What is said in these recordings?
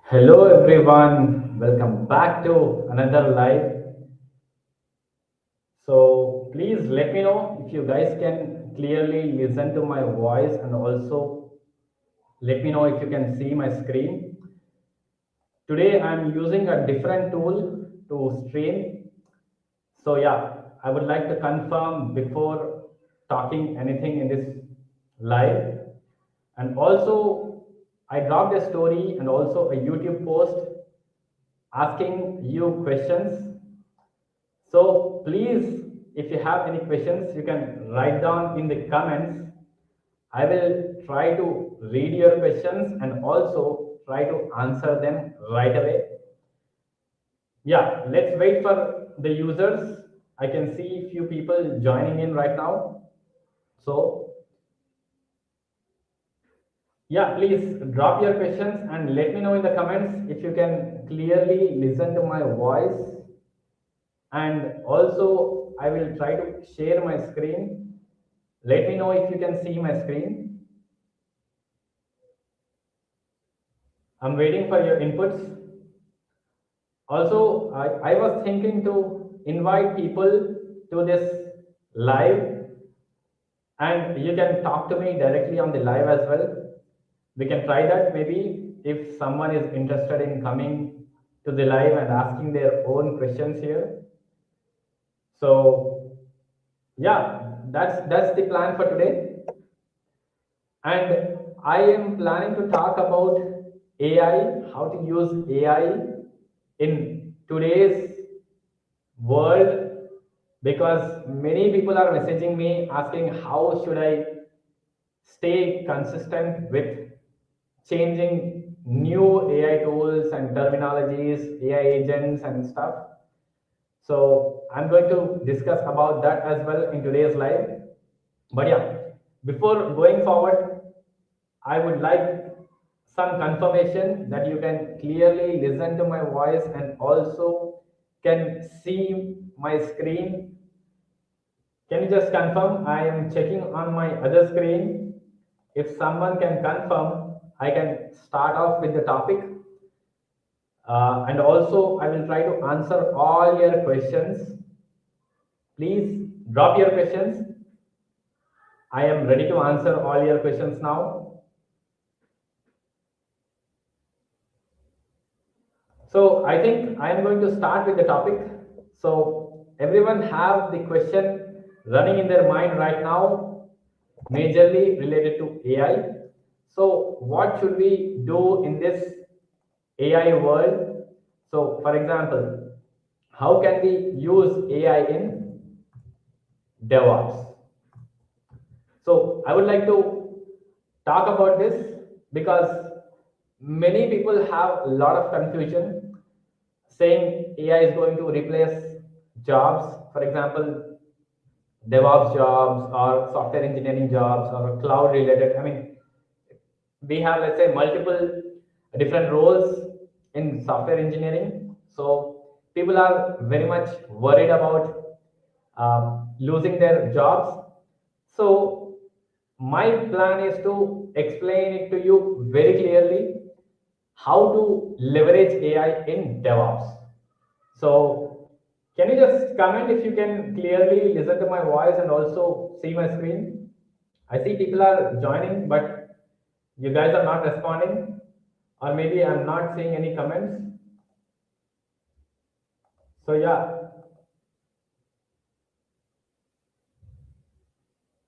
Hello everyone, welcome back to another live. So please let me know if you guys can clearly listen to my voice and also let me know if you can see my screen. Today I'm using a different tool to stream. So yeah, I would like to confirm before talking anything in this live. And also I dropped a story and also a YouTube post asking you questions. So please, if you have any questions, you can write down in the comments. I will try to read your questions and also try to answer them right away. Yeah, let's wait for the users. I can see few people joining in right now. So yeah, please drop your questions and let me know in the comments if you can clearly listen to my voice. And also I will try to share my screen. Let me know if you can see my screen. I'm waiting for your inputs. Also, I was thinking to invite people to this live, and you can talk to me directly on the live as well. We can try that maybe if someone is interested in coming to the live and asking their own questions here. So yeah, that's the plan for today. And I am planning to talk about AI, how to use AI in today's world, because many people are messaging me asking how should I stay consistent with changing new AI tools and terminologies, AI agents and stuff. So I'm going to discuss about that as well in today's live. But yeah, before going forward, I would like some confirmation that you can clearly listen to my voice and also can see my screen. Can you just confirm? I am checking on my other screen. If someone can confirm, I can start off with the topic. And also, I will try to answer all your questions. Please drop your questions. I am ready to answer all your questions now. So I think I am going to start with the topic. So everyone have the question running in their mind right now, majorly related to AI. So what should we do in this AI world? So for example, how can we use AI in DevOps? So I would like to talk about this because many people have a lot of confusion saying AI is going to replace jobs, for example, DevOps jobs or software engineering jobs or cloud related. I mean, we have, let's say, multiple different roles in software engineering. So people are very much worried about losing their jobs. So my plan is to explain it to you very clearly how to leverage AI in DevOps. So can you just comment if you can clearly listen to my voice and also see my screen? I see people are joining, but you guys are not responding, or maybe I'm not seeing any comments. So yeah,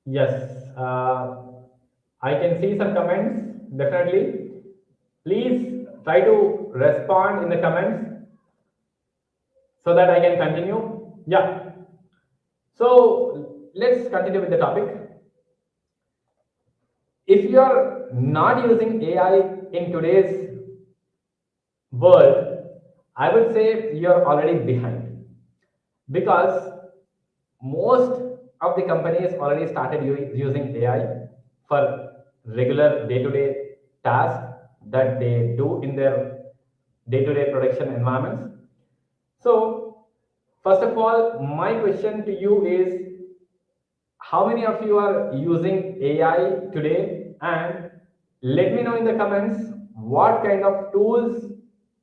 yes, I can see some comments definitely. Please try to respond in the comments so that I can continue. Yeah. So let's continue with the topic. If you are not using AI in today's world, I would say you're already behind because most of the companies already started using AI for regular day-to-day tasks that they do in their day-to-day production environments. So, first of all, my question to you is how many of you are using AI today? And let me know in the comments what kind of tools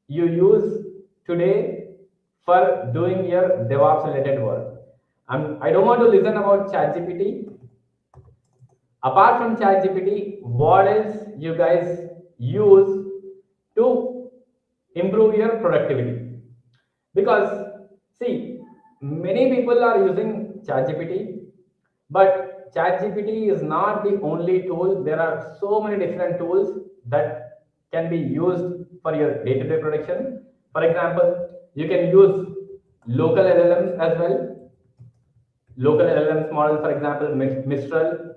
you use today for doing your DevOps related work? I don't want to listen about ChatGPT. Apart from ChatGPT, what else you guys use to improve your productivity? Because see, many people are using ChatGPT, but ChatGPT is not the only tool. There are so many different tools that can be used for your day-to-day production. For example, you can use local LLMs as well. Local LLMs models, for example, Mistral,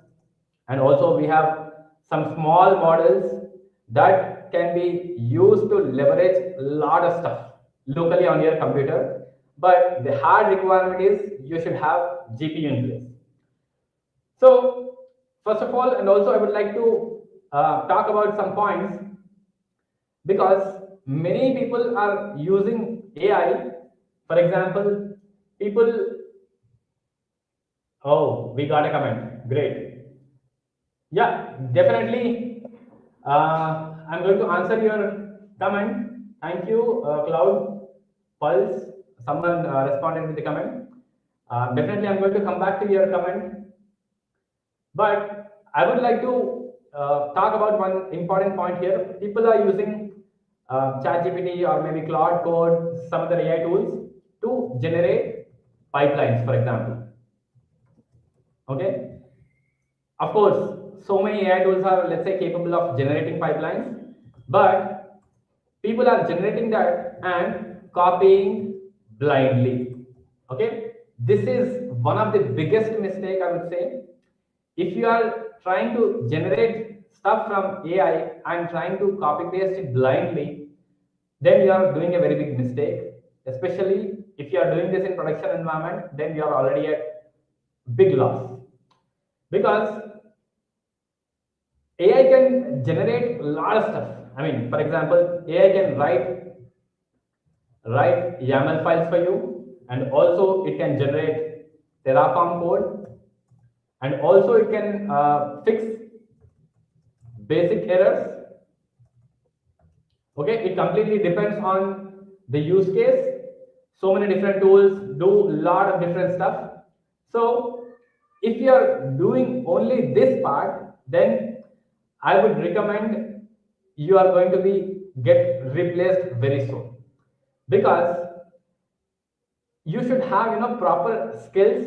and also we have some small models that can be used to leverage a lot of stuff locally on your computer. But the hard requirement is you should have GPU in place. So first of all, and also I would like to talk about some points, because many people are using AI. For example, people, oh, we got a comment. Great. Yeah, definitely. I'm going to answer your comment. Thank you, Cloud Pulse. Someone responded with the comment. Definitely, I'm going to come back to your comment. But I would like to talk about one important point here. People are using ChatGPT or maybe Claude Code, some other AI tools to generate pipelines, for example. Okay. Of course, so many AI tools are, let's say, capable of generating pipelines, but people are generating that and copying blindly. Okay, this is one of the biggest mistake, I would say. If you are trying to generate stuff from AI and trying to copy paste it blindly, then you are doing a very big mistake. Especially if you are doing this in production environment, then you are already at big loss, because AI can generate a lot of stuff. I mean, for example, AI can write YAML files for you, and also it can generate Terraform code, and also it can fix basic errors. Okay, it completely depends on the use case. So many different tools do a lot of different stuff. So if you are doing only this part, then I would recommend you are going to be get replaced very soon, because you should have proper skills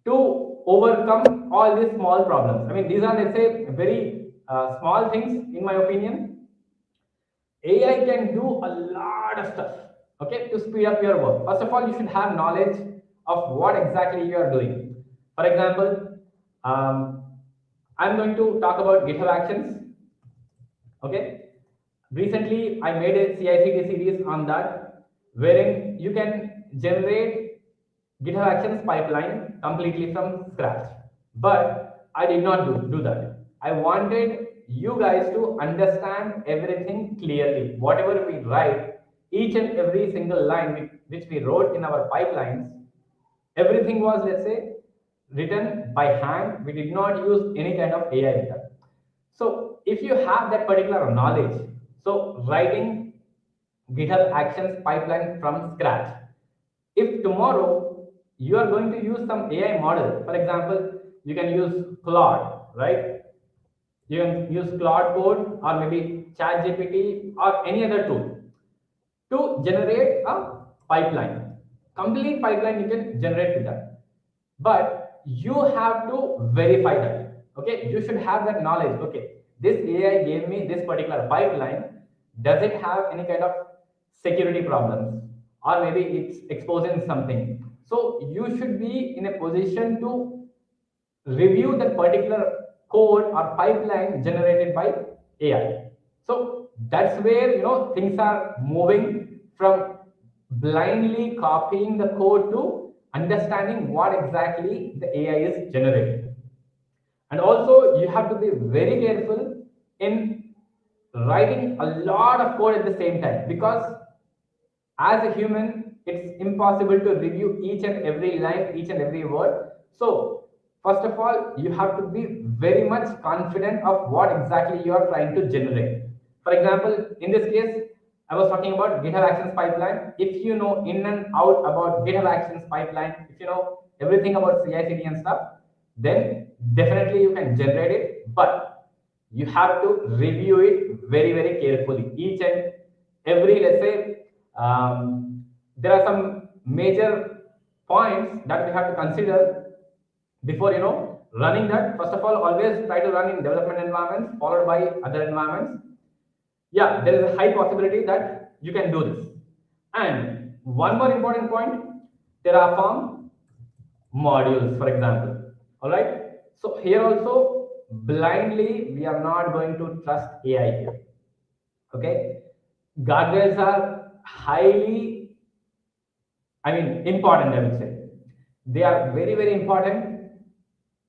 to overcome all these small problems. I mean, these are, let's say, very small things in my opinion. AI can do a lot of stuff, okay, to speed up your work. First of all, you should have knowledge of what exactly you are doing. For example, I'm going to talk about GitHub Actions. Okay, recently I made a CI/CD series on that, wherein you can generate GitHub Actions pipeline completely from scratch. But I did not do that. I wanted you guys to understand everything clearly. Whatever we write, each and every single line which we wrote in our pipelines, everything was, let's say, written by hand. We did not use any kind of AI in that. So if you have that particular knowledge, so writing GitHub Actions pipeline from scratch, if tomorrow you are going to use some AI model, for example, you can use Claude, right? You can use Claude Code or maybe ChatGPT or any other tool to generate a pipeline. Complete pipeline you can generate with that. But you have to verify that. Okay, you should have that knowledge. Okay, this AI gave me this particular pipeline. Does it have any kind of security problems? Or maybe it's exposing something. So you should be in a position to review that particular code or pipeline generated by AI. So that's where things are moving from blindly copying the code to understanding what exactly the AI is generating. And also you have to be very careful in writing a lot of code at the same time, because as a human it's impossible to review each and every line, each and every word. So first of all, you have to be very much confident of what exactly you are trying to generate. For example, in this case, I was talking about GitHub Actions pipeline. If you know in and out about GitHub Actions pipeline, if you know everything about CI/CD and stuff, then definitely you can generate it. But you have to review it very, very carefully. Each and every, let's say, there are some major points that we have to consider before running that. First of all, always try to run in development environments followed by other environments. Yeah, there is a high possibility that you can do this. And one more important point, Terraform modules, for example. All right. So here also, blindly, we are not going to trust AI here. Okay. Guardrails are highly, important, I would say. They are very, very important.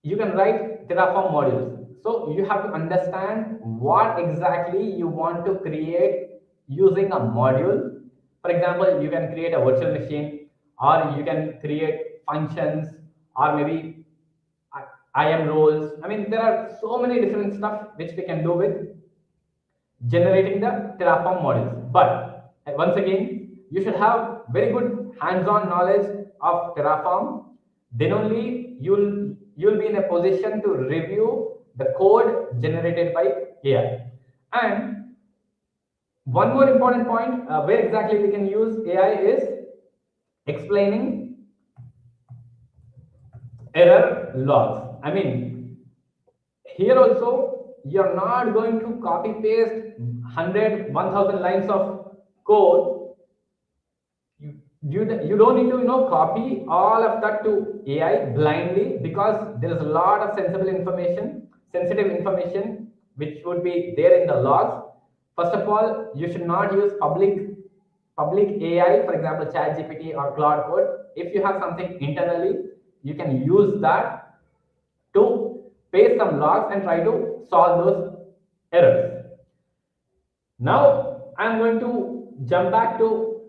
You can write Terraform modules. So you have to understand what exactly you want to create using a module. For example, you can create a virtual machine, or you can create functions, or maybe IAM roles. There are so many different stuff which we can do with generating the Terraform modules. But once again, you should have very good hands-on knowledge of Terraform. Then only you'll be in a position to review the code generated by AI. And one more important point, where exactly we can use AI is explaining error logs. Here also, you're not going to copy paste 100, 1000 lines of code. You don't need to copy all of that to AI blindly, because there is a lot of sensitive information which would be there in the logs. First of all, you should not use public AI, for example, ChatGPT or Claude Code. If you have something internally, you can use that to paste some logs and try to solve those errors. Now I'm going to jump back to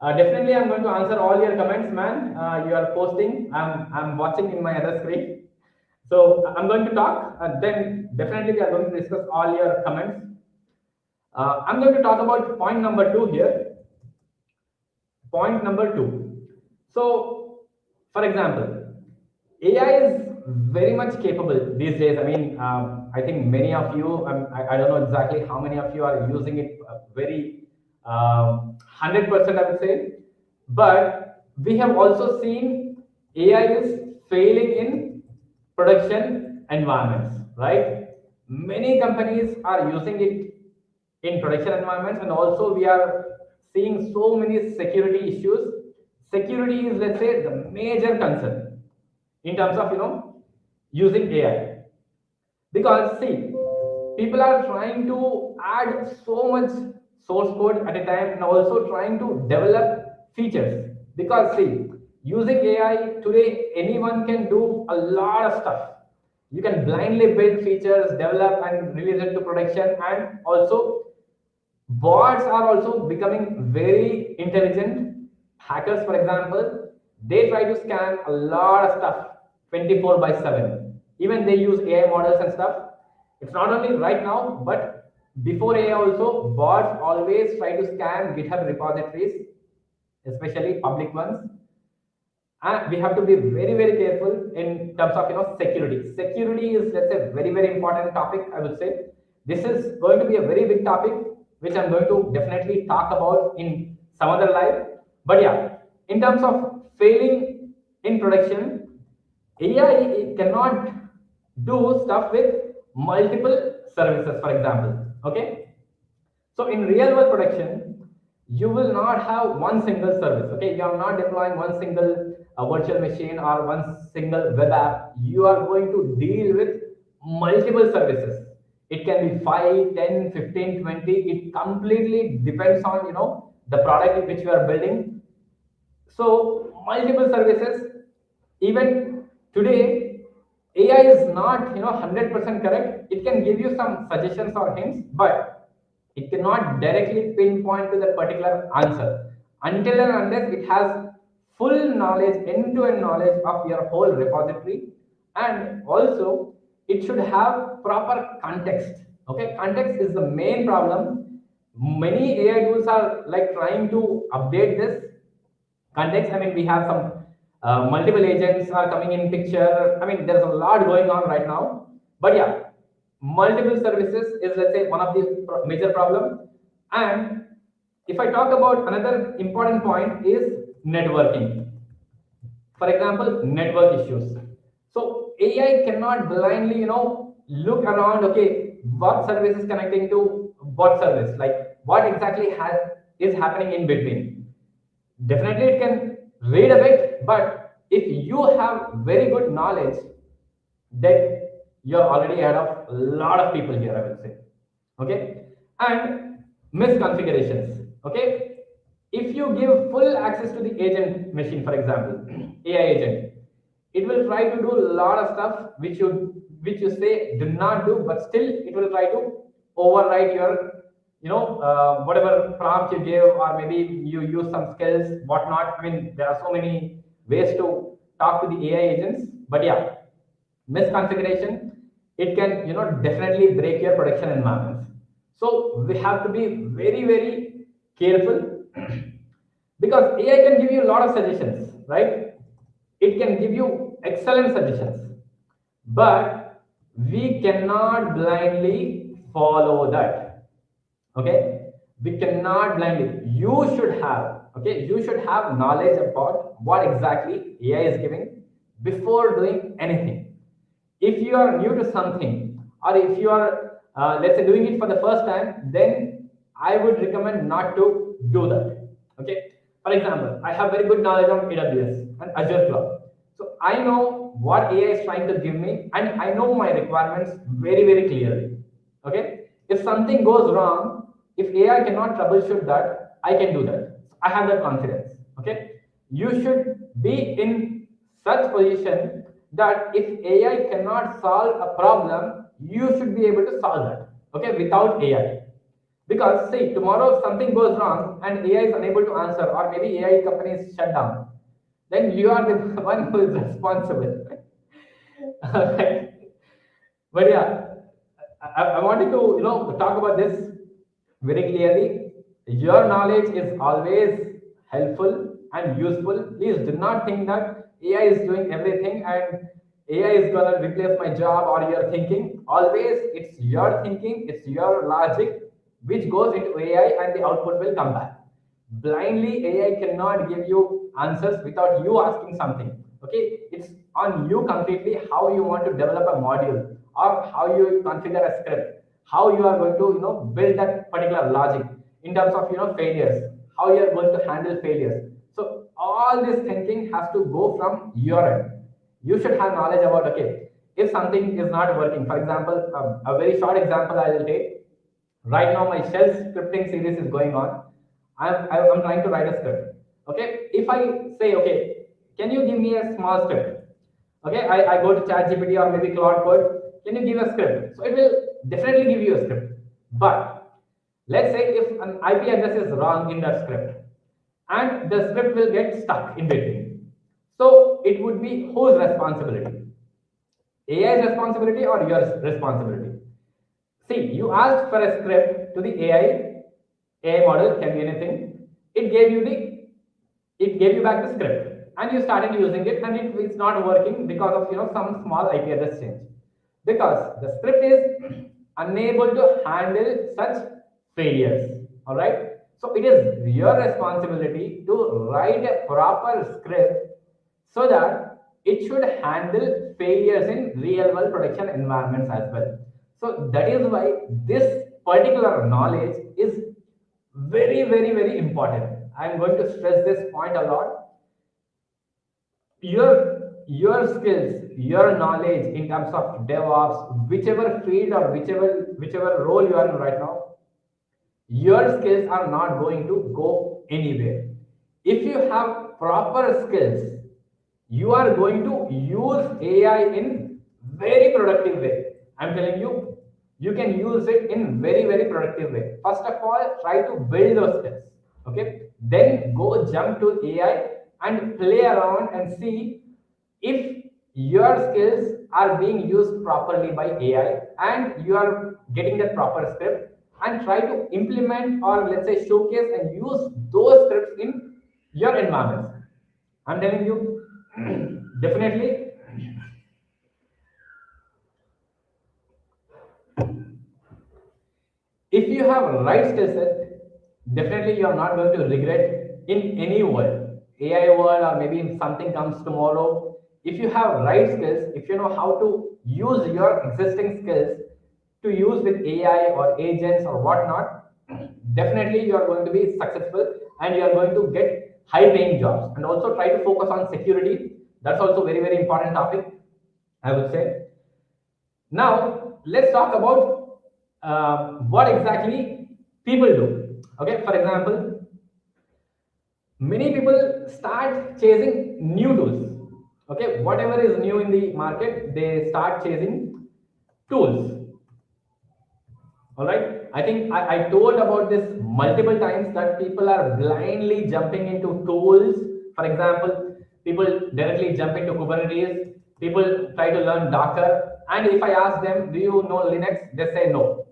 definitely I'm going to answer all your comments, man. You are posting. I'm watching in my other screen. So I'm going to talk, and then definitely we are going to discuss all your comments. I'm going to talk about point number 2 here. Point number 2. So, for example, AI is very much capable these days. I think many of you, I don't know exactly how many of you are using it very 100%, I would say. But we have also seen AI is failing in production environments, right? Many companies are using it in production environments, and also we are seeing so many security issues. Security is, let's say, the major concern in terms of using AI, because see, people are trying to add so much source code at a time, and also trying to develop features, because see, using AI today, anyone can do a lot of stuff. You can blindly build features, develop and release it to production. And also bots are also becoming very intelligent. Hackers, for example, they try to scan a lot of stuff 24/7. Even they use AI models and stuff. It's not only right now, but before AI also, bots always try to scan GitHub repositories, especially public ones. And we have to be very, very careful in terms of security. Security is, let's say, very, very important topic, I would say. This is going to be a very big topic, which I'm going to definitely talk about in some other live. But yeah, in terms of failing in production, AI cannot do stuff with multiple services, for example. Okay, so in real world production, you will not have one single service. Okay, you are not deploying one single virtual machine or one single web app. You are going to deal with multiple services. It can be 5, 10, 15, 20. It completely depends on the product which you are building. So multiple services. Even today, AI is not 100% correct. It can give you some suggestions or hints, but it cannot directly pinpoint to the particular answer until and unless it has full knowledge, end-to-end knowledge of your whole repository. And also it should have proper context. Okay, context is the main problem. Many AI tools are like trying to update this context. I mean, we have some multiple agents are coming in picture. I mean, there's a lot going on right now. But yeah, multiple services is, let's say, one of the major problem. And if I talk about another important point is networking. For example, network issues. So AI cannot blindly, look around, okay, what service is connecting to what service, like what exactly is happening in between. Definitely it can read a bit, but if you have very good knowledge, then you're already ahead of a lot of people here, I will say. Okay. And misconfigurations. Okay. If you give full access to the agent machine, for example, AI agent, it will try to do a lot of stuff which you say do not do, but still it will try to override your whatever prompt you give, or maybe you use some skills, whatnot. I mean, there are so many ways to talk to the AI agents, but yeah, misconfiguration, it can definitely break your production environments. So we have to be very, very careful because AI can give you a lot of suggestions, right? It can give you excellent suggestions, but we cannot blindly follow that. Okay, we cannot blindly. You should have knowledge about what exactly AI is giving before doing anything. If you are new to something, or if you are let's say doing it for the first time, then I would recommend not to do that. Okay, for example, I have very good knowledge on AWS and Azure cloud, so I know what AI is trying to give me, and I know my requirements very, very clearly. Okay, if something goes wrong, if AI cannot troubleshoot that, I can do that. I have that confidence. Okay, you should be in such position that if AI cannot solve a problem, you should be able to solve that. Okay, without AI. Because see, tomorrow if something goes wrong and AI is unable to answer, or maybe AI company is shut down, then you are the one who is responsible. Right? But yeah, I wanted to talk about this very clearly. Your knowledge is always helpful and useful. Please do not think that AI is doing everything and AI is gonna replace my job or your thinking. Always, it's your thinking, it's your logic which goes into AI, and the output will come back. Blindly, AI cannot give you answers without you asking something. Okay, it's on you completely how you want to develop a module, or how you configure a script, how you are going to build that particular logic in terms of failures, how you are going to handle failures. So all this thinking has to go from your end. You should have knowledge about, okay, if something is not working. For example, a very short example I will take. Right now my shell scripting series is going on. I'm trying to write a script. Okay, if I say, okay, can you give me a small script? Okay, I go to ChatGPT or maybe Claude Code. Can you give a script? So it will definitely give you a script. But let's say if an IP address is wrong in that script, and the script will get stuck in between. So it would be whose responsibility? AI's responsibility or your responsibility? See, you asked for a script to the AI model, can be anything. It gave you back the script, and you started using it, and it's not working because of some small IP address change. Because the script is unable to handle such failures. Alright? So it is your responsibility to write a proper script so that it should handle failures in real world production environments as well. So that is why this particular knowledge is very, very, very important. I'm going to stress this point a lot. Your skills, your knowledge in terms of DevOps, whichever field or whichever role you are in right now, your skills are not going to go anywhere. If you have proper skills, you are going to use AI in very productive way. I'm telling you, you can use it in very, very productive way. First of all, try to build those skills. Okay, then go jump to AI and play around and see if your skills are being used properly by AI and you are getting the proper script. and try to implement, or let's say showcase and use those scripts in your environments. I'm telling you, definitely, if you have right skill set, definitely you are not going to regret in any world, AI world, or maybe if something comes tomorrow. If you have right skills, if you know how to use your existing skills to use with AI or agents or whatnot, definitely you are going to be successful and you are going to get high paying jobs. And also try to focus on security. That's also very, very important topic, I would say. Now, let's talk about what exactly people do. Okay, for example, many people start chasing new tools. Okay, whatever is new in the market, they start chasing tools. All right, I think I told about this multiple times that people are blindly jumping into tools. For example, people directly jump into Kubernetes, people try to learn Docker, and if I ask them, do you know Linux, they say no.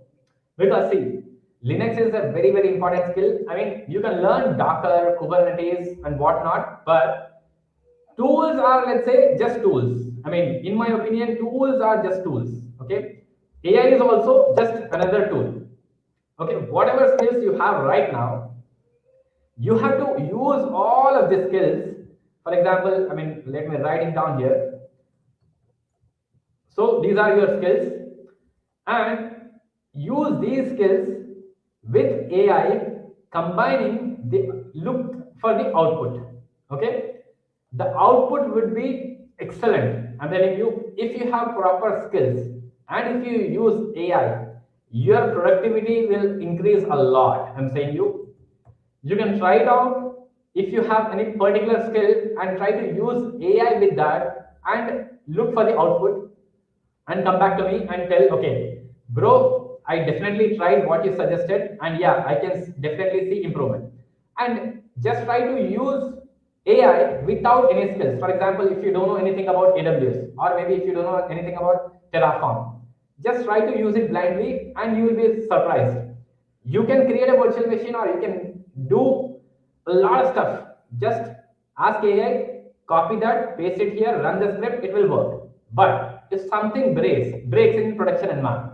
Because see, Linux is a very, very important skill. I mean, you can learn Docker, Kubernetes, and whatnot, but tools are, let's say, just tools. I mean, in my opinion, tools are just tools. Okay, AI is also just another tool. Okay, whatever skills you have right now, you have to use all of the skills. For example, I mean, let me write it down here. So these are your skills, and use these skills with AI, combining the look for the output. Okay, the output would be excellent. I'm telling you, if you have proper skills and if you use AI, your productivity will increase a lot. I'm saying you can try it out if you have any particular skill and try to use AI with that and look for the output and come back to me and tell, okay, bro, I definitely tried what you suggested, and yeah, I can definitely see improvement. And just try to use AI without any skills. For example, if you don't know anything about AWS, or maybe if you don't know anything about Terraform, just try to use it blindly and you will be surprised. You can create a virtual machine, or you can do a lot of stuff. Just ask AI, copy that, paste it here, run the script, it will work. But if something breaks in production environment,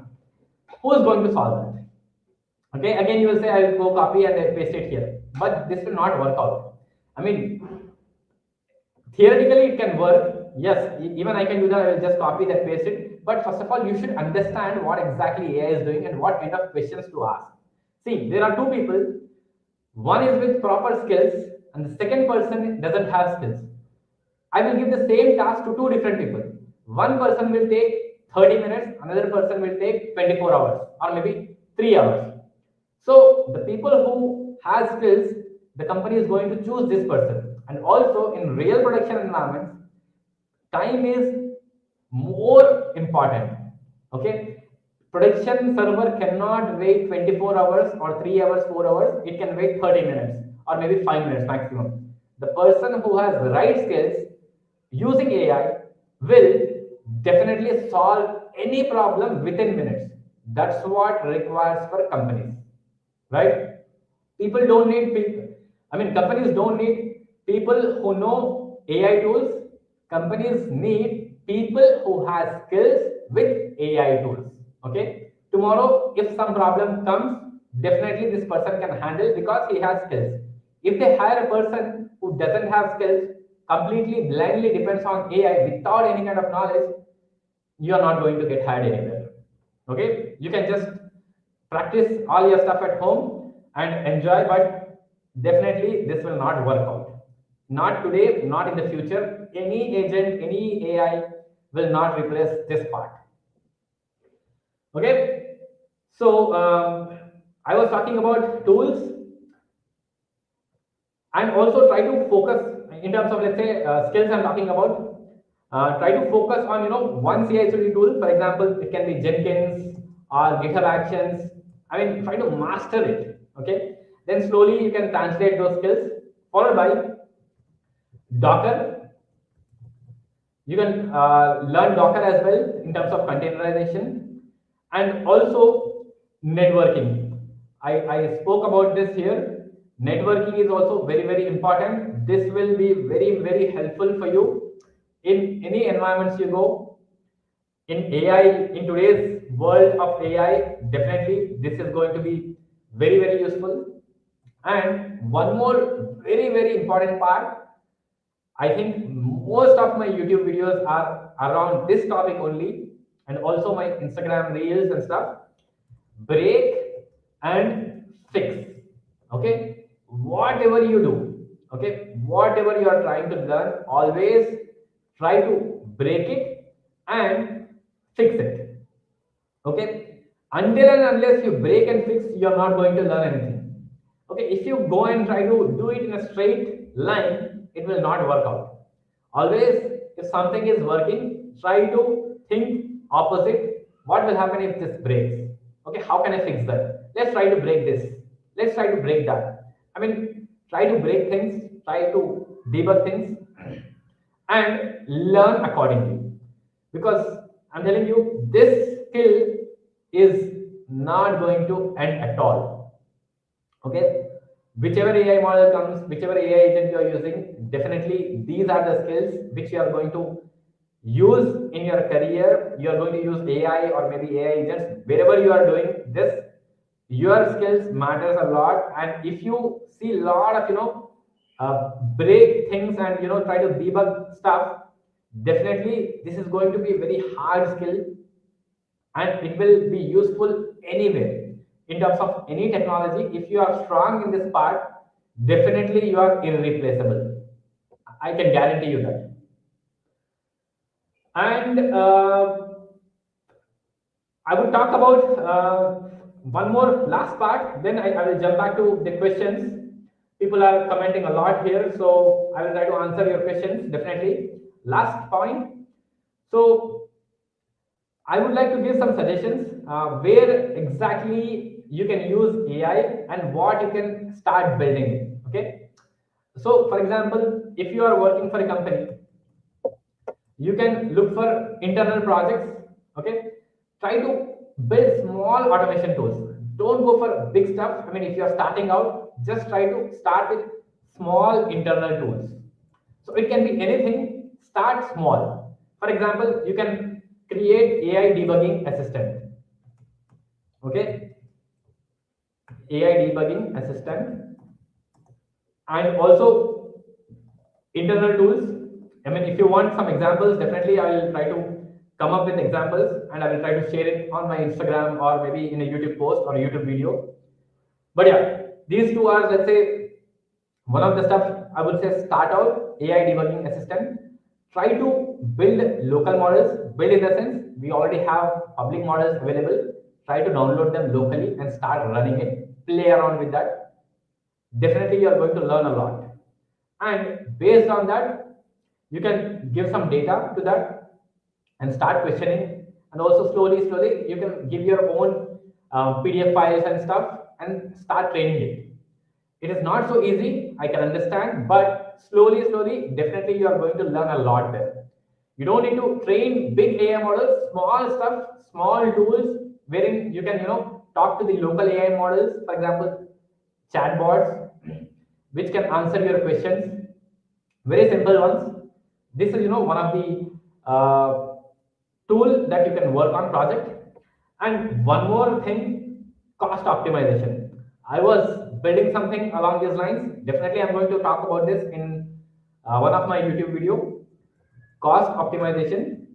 who is going to solve that? Okay, again you will say, I will go copy and then paste it here. But this will not work out. I mean, theoretically it can work. Yes, even I can do that. I will just copy that, paste it. But first of all, you should understand what exactly AI is doing and what kind of questions to ask. See, there are two people. One is with proper skills, and the second person doesn't have skills. I will give the same task to two different people. One person will take 30 minutes, another person will take 24 hours, or maybe 3 hours. So the people who has skills, the company is going to choose this person. And also in real production environments, time is more important. Okay, production server cannot wait 24 hours or 3 hours, 4 hours. It can wait 30 minutes or maybe 5 minutes maximum. The person who has the right skills using AI will definitely solve any problem within minutes. That's what requires for companies, right? People don't need people. I mean, companies don't need people who know AI tools. Companies need people who has skills with AI tools. Okay. Tomorrow, if some problem comes, definitely this person can handle because he has skills. If they hire a person who doesn't have skills, completely blindly depends on AI without any kind of knowledge, you are not going to get hired anywhere. Okay, you can just practice all your stuff at home and enjoy, but definitely this will not work out. Not today, not in the future. Any agent, any AI will not replace this part. Okay, so I was talking about tools, and also try to focus in terms of, let's say, skills. I'm talking about, try to focus on one CI/CD tool. For example, it can be Jenkins or GitHub Actions. I mean, try to master it. Okay, then slowly you can translate those skills, followed by Docker. You can learn Docker as well in terms of containerization, and also networking. I spoke about this here. Networking is also very, very important. This will be very, very helpful for you in any environments you go. In AI, in today's world of AI, definitely this is going to be very, very useful. And one more very, very important part, I think most of my YouTube videos are around this topic only, and also my Instagram reels and stuff. Break and fix. Okay, whatever you do, okay, whatever you are trying to learn, always try to break it and fix it. Okay, until and unless you break and fix, you are not going to learn anything. Okay, if you go and try to do it in a straight line, it will not work out. Always, if something is working, try to think opposite. What will happen if this breaks? Okay, how can I fix that? Let's try to break this. Let's try to break that. I mean, try to break things, try to debug things, and learn accordingly. Because I'm telling you, this skill is not going to end at all. Okay, whichever AI model comes, whichever AI agent you are using, definitely these are the skills which you are going to use in your career. You are going to use AI or maybe AI agents wherever you are doing this. Your skills matters a lot, and if you see a lot of break things and try to debug stuff, definitely this is going to be a very hard skill, and it will be useful anywhere in terms of any technology. If you are strong in this part, definitely you are irreplaceable. I can guarantee you that. And I would talk about one more last part, then I will jump back to the questions. People are commenting a lot here, so I will try to answer your questions definitely. Last point. So I would like to give some suggestions where exactly you can use AI and what you can start building. Okay. So, for example, if you are working for a company, you can look for internal projects. Okay. Try to build small automation tools. Don't go for big stuff. I mean, if you are starting out, just try to start with small internal tools. So it can be anything. Start small. For example, you can create AI debugging assistant. Okay, AI debugging assistant, and also internal tools. I mean, if you want some examples, definitely I will try to come up with examples, and I will try to share it on my Instagram or maybe in a YouTube post or a YouTube video. But yeah, these two are, let's say, one of the stuff I would say. Start out AI debugging assistant. Try to build local models. Build in the sense we already have public models available. Try to download them locally and start running it. Play around with that. Definitely you are going to learn a lot. And based on that, you can give some data to that and start questioning. And also slowly you can give your own PDF files and stuff and start training it. It is not so easy, I can understand, but slowly, definitely you are going to learn a lot there. You don't need to train big AI models, small stuff, small tools wherein you can, talk to the local AI models, for example, chatbots, which can answer your questions. Very simple ones. This is, one of the tool that you can work on project. And one more thing, cost optimization. I was building something along these lines. Definitely I'm going to talk about this in one of my YouTube video. Cost optimization.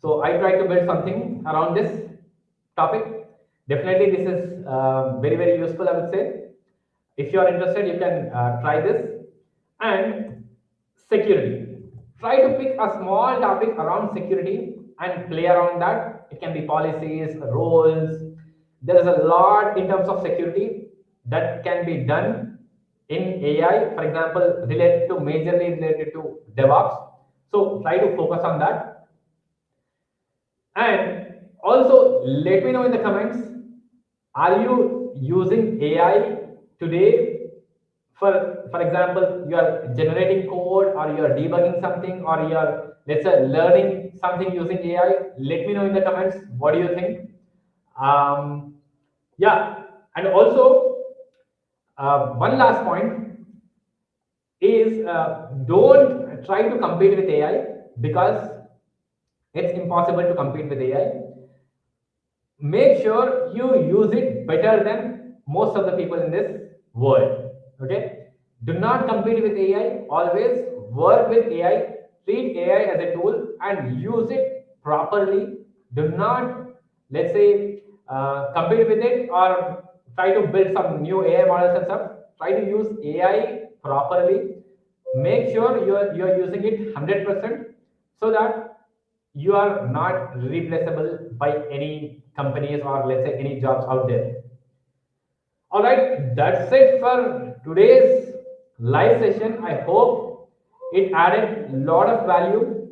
So I try to build something around this topic. Definitely this is very, very useful, I would say. If you are interested, you can try this. And security. Try to pick a small topic around security and play around that. It can be policies, roles. There is a lot in terms of security that can be done in AI, for example, majorly related to DevOps. So try to focus on that. And also let me know in the comments, are you using AI today? For example, you are generating code or you are debugging something or you are, let's say, learning something using AI. Let me know in the comments, what do you think? Yeah, And also, one last point is don't try to compete with AI, because it's impossible to compete with AI. Make sure you use it better than most of the people in this world. Okay, do not compete with AI, always work with AI, treat AI as a tool and use it properly. Do not, let's say, compete with it or try to build some new AI models and stuff. Try to use AI properly. Make sure you're using it 100%, so that you are not replaceable by any companies or, let's say, any jobs out there. All right, that's it for today's live session. I hope it added a lot of value.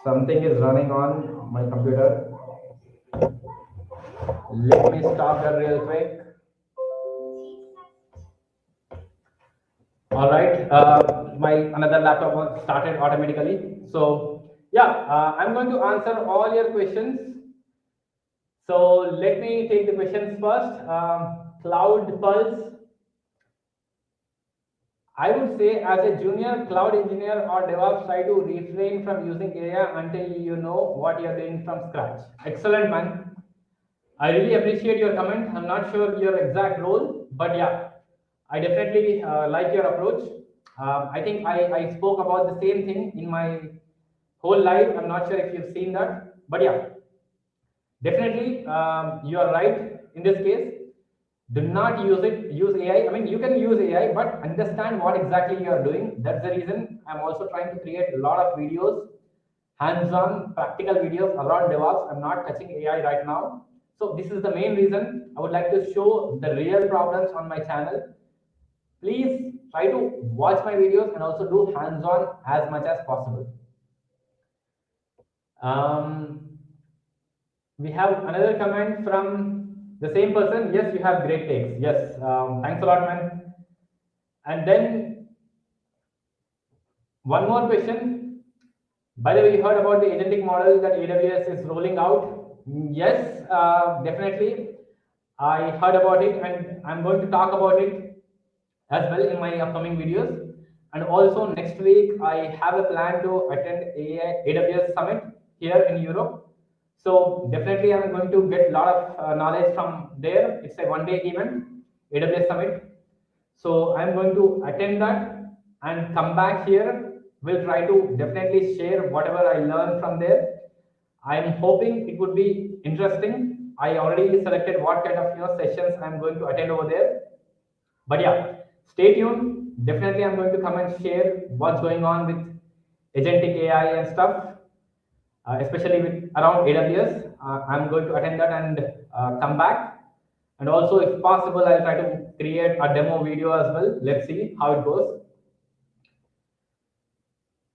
Something is running on my computer. Let me stop that real quick. All right, my another laptop started automatically. So yeah, I'm going to answer all your questions. So let me take the questions first. Cloud Pulse. I would say, as a junior cloud engineer or DevOps, try to refrain from using AI until you know what you're doing from scratch. Excellent, man. I really appreciate your comment. I'm not sure your exact role, but yeah, I definitely like your approach. I think I spoke about the same thing in my whole life. I'm not sure if you've seen that, but yeah, definitely, you are right in this case. Do not use AI. I mean, you can use AI, but understand what exactly you are doing. That's the reason I'm also trying to create a lot of videos, hands-on practical videos around DevOps. I'm not touching AI right now. So this is the main reason I would like to show the real problems on my channel. Please try to watch my videos and also do hands-on as much as possible. We have another comment from the same person. Yes, you have great takes. Yes, thanks a lot, man. And then one more question. By the way, you heard about the agentic model that AWS is rolling out. Yes, definitely. I heard about it, and I'm going to talk about it as well in my upcoming videos. And also next week, I have a plan to attend AWS Summit here in Europe. So definitely, I'm going to get a lot of knowledge from there. It's a one-day event, AWS Summit. So I'm going to attend that and come back here. We'll try to definitely share whatever I learned from there. I'm hoping it would be interesting. I already selected what kind of sessions I'm going to attend over there. But yeah, stay tuned. Definitely, I'm going to come and share what's going on with agentic AI and stuff, especially with around AWS. I'm going to attend that and come back. And also, if possible, I'll try to create a demo video as well. Let's see how it goes.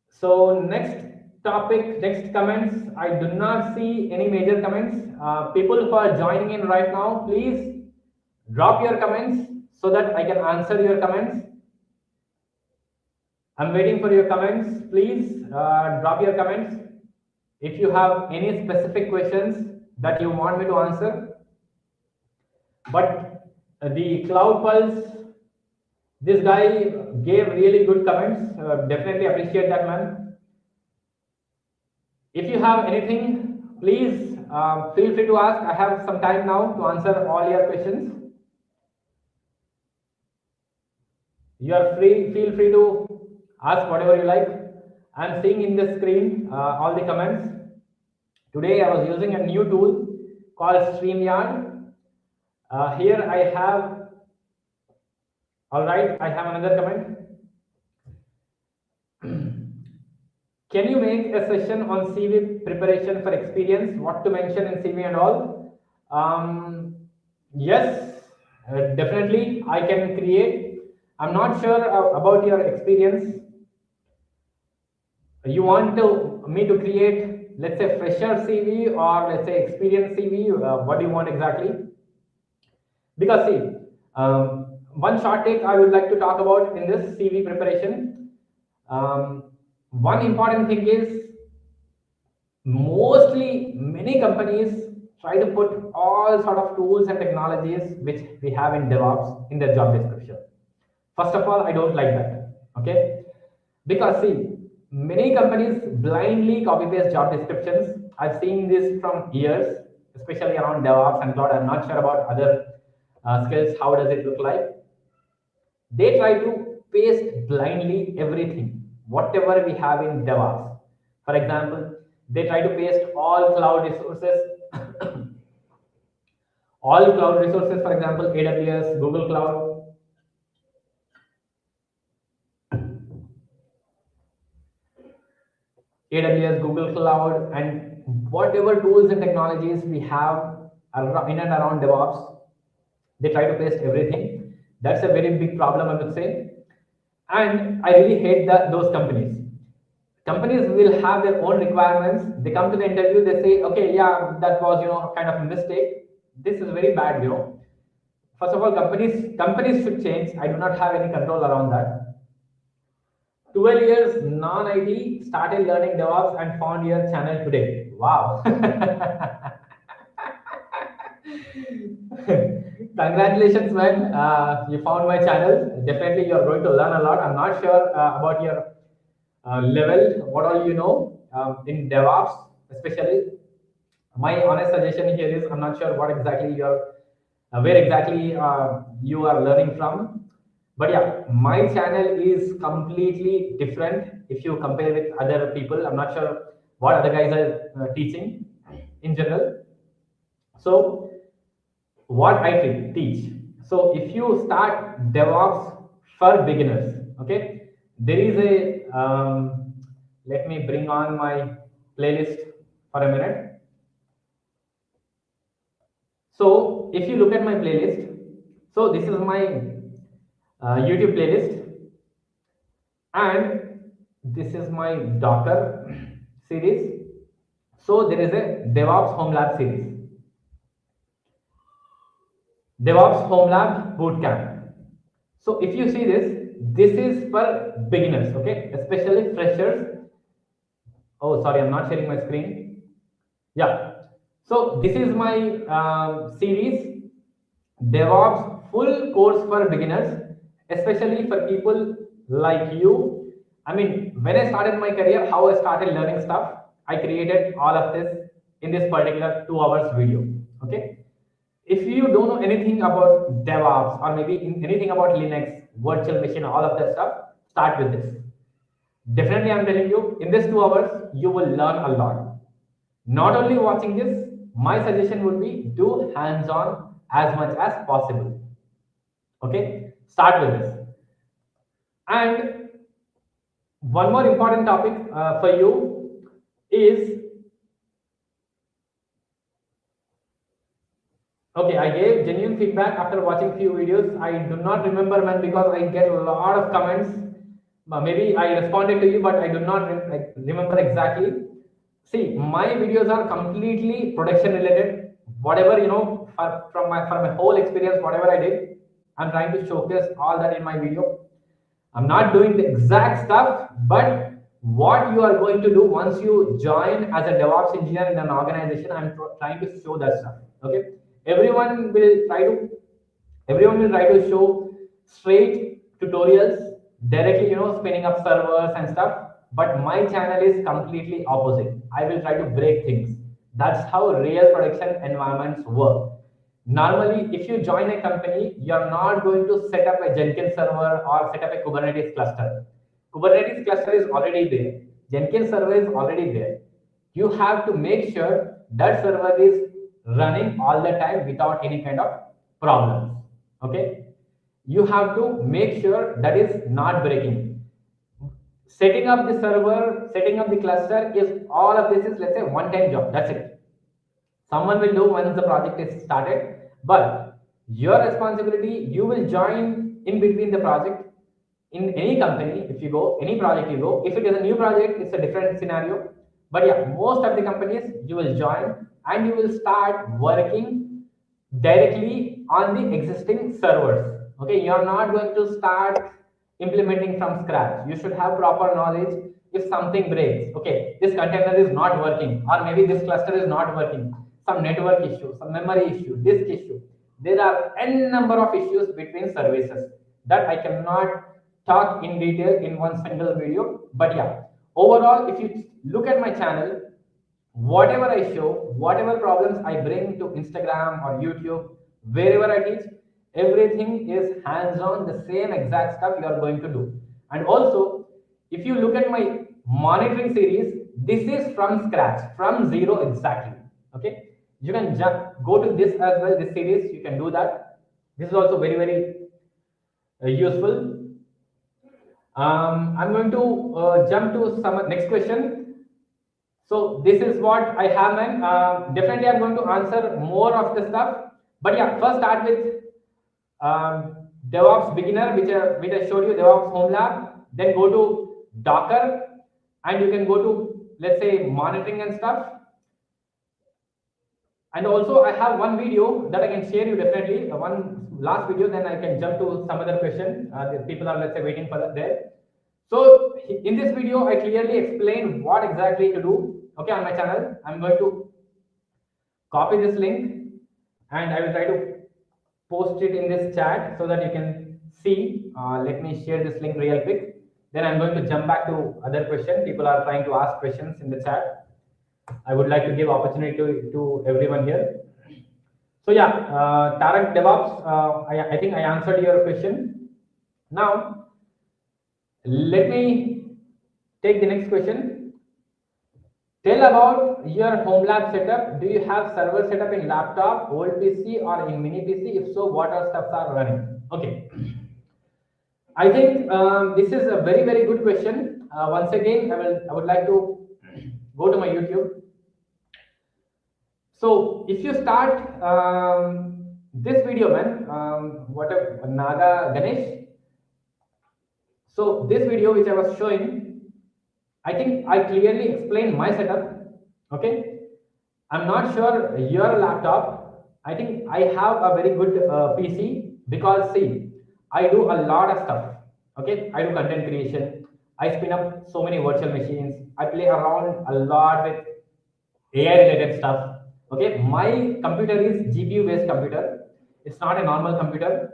So next topic, next comments. I do not see any major comments. People who are joining in right now, please drop your comments so that I can answer your comments. I'm waiting for your comments. Please drop your comments. If you have any specific questions that you want me to answer. But the Cloud Pulse, this guy gave really good comments. Definitely appreciate that, man. If you have anything, please feel free to ask. I have some time now to answer all your questions. You are free, feel free to ask whatever you like. I'm seeing in the screen all the comments. Today I was using a new tool called StreamYard. Here I have, all right, I have another comment. Can you make a session on CV preparation for experience, what to mention in CV and all? Yes, definitely I can create. I'm not sure about your experience. You want me to create, let's say, fresher CV or let's say experience CV? What do you want exactly? Because see, one short take I would like to talk about in this CV preparation. One important thing is, mostly many companies try to put all sort of tools and technologies which we have in DevOps in their job description. First of all, I don't like that. Okay, because see, many companies blindly copy paste job descriptions. I've seen this from years, especially around DevOps and cloud. I'm not sure about other skills. How does it look like? They try to paste blindly everything, whatever we have in DevOps. For example, they try to paste all cloud resources, all cloud resources, for example, AWS, Google Cloud, AWS, Google Cloud, and whatever tools and technologies we have in and around DevOps, they try to paste everything. That's a very big problem, I would say. And I really hate those companies. Companies will have their own requirements. They come to the interview, they say, okay, yeah, that was, kind of a mistake. This is very bad, First of all, companies should change. I do not have any control around that. 12 years non-IT, started learning DevOps and found your channel today. Wow. Congratulations, man. You found my channel. Definitely, you're going to learn a lot. I'm not sure about your level, what all you know in DevOps, especially. My honest suggestion here is I'm not sure what exactly where exactly you are learning from. But yeah, my channel is completely different if you compare with other people. I'm not sure what other guys are teaching in general. So what I teach. So if you start DevOps for beginners, okay, there is let me bring on my playlist for a minute. So if you look at my playlist, so this is my YouTube playlist, and this is my Docker series. So there is a DevOps Home Lab series, DevOps Home Lab Bootcamp. So if you see this is for beginners, okay, especially freshers. Oh, sorry, I'm not sharing my screen. Yeah. So this is my series, DevOps full course for beginners, especially for people like you. I mean, when I started my career, how I started learning stuff, I created all of this in this particular 2 hours video. Okay. If you don't know anything about DevOps or maybe anything about Linux, virtual machine, all of that stuff, start with this. Definitely, I'm telling you, in this 2 hours, you will learn a lot. Not only watching this, my suggestion would be do hands-on as much as possible. Okay, start with this. And one more important topic for you is, okay, I gave genuine feedback after watching few videos. I do not remember, man, because I get a lot of comments. Maybe I responded to you, but I do not remember exactly. See, my videos are completely production related. Whatever from my whole experience, whatever I did, I'm trying to showcase all that in my video. I'm not doing the exact stuff, but what you are going to do once you join as a DevOps engineer in an organization, I'm trying to show that stuff. Okay, everyone will try to show straight tutorials directly, spinning up servers and stuff. But my channel is completely opposite. I will try to break things. That's how real production environments work. Normally, if you join a company, you're not going to set up a Jenkins server or set up a Kubernetes cluster. Kubernetes cluster is already there. Jenkins server is already there. You have to make sure that server is running all the time without any kind of problems. Okay? You have to make sure that is not breaking. Setting up the server, setting up the cluster is all of this is, let's say, one-time job. That's it. Someone will do once the project is started, but your responsibility, you will join in between the project. In any company, if you go, any project you go, if it is a new project, it's a different scenario. But yeah, most of the companies you will join and you will start working directly on the existing servers. Okay, you're not going to start implementing from scratch. You should have proper knowledge. If something breaks, okay, this container is not working, or maybe this cluster is not working, some network issue, some memory issue, disk issue. There are n number of issues between services that I cannot talk in detail in one single video. But yeah, overall, if you look at my channel, whatever I show, whatever problems I bring to Instagram or YouTube, wherever I teach, everything is hands-on, the same exact stuff you are going to do. And also, if you look at my monitoring series, this is from scratch, from zero exactly. Okay, you can go to this as well, this series, you can do that. This is also very, very useful. I'm going to jump to some next question. So this is what I have, man. Definitely, I'm going to answer more of the stuff. But yeah, first start with DevOps beginner, which I showed you, DevOps home lab. Then go to Docker, and you can go to, let's say, monitoring and stuff. And also, I have one video that I can share you definitely. One last video, then I can jump to some other question. The people are, let's say, waiting for that there. So in this video, I clearly explain what exactly to do. Okay, on my channel, I'm going to copy this link and I will try to post it in this chat so that you can see. Let me share this link real quick. Then I'm going to jump back to other questions. People are trying to ask questions in the chat. I would like to give opportunity to everyone here. So yeah, Tarak DevOps, I think I answered your question. Now, let me take the next question. Tell about your home lab setup. Do you have server setup in laptop, old PC, or in mini PC? If so, what are stuffs are running? Okay. I think this is a very, very good question. Once again, I would like to go to my YouTube. So if you start this video, man, whatever Naga Ganesh. So this video which I was showing, I think I clearly explained my setup. Okay, I'm not sure your laptop. I think I have a very good PC because see, I do a lot of stuff. Okay, I do content creation. I spin up so many virtual machines. I play around a lot with AI related stuff. Okay, my computer is GPU based computer. It's not a normal computer.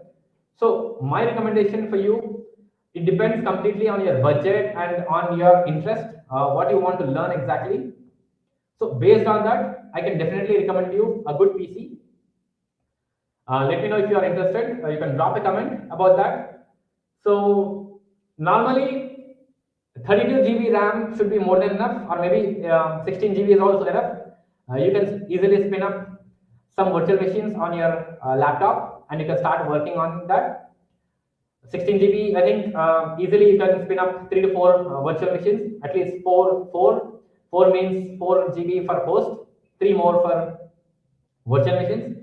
So my recommendation for you, it depends completely on your budget and on your interest, what you want to learn exactly. So based on that, I can definitely recommend you a good PC. Let me know if you are interested. You can drop a comment about that. So normally 32 GB RAM should be more than enough, or maybe 16 GB is also enough. You can easily spin up some virtual machines on your laptop, and you can start working on that. 16 GB, I think easily you can spin up 3 to 4 virtual machines. At least 4 means 4 GB for host, 3 more for virtual machines.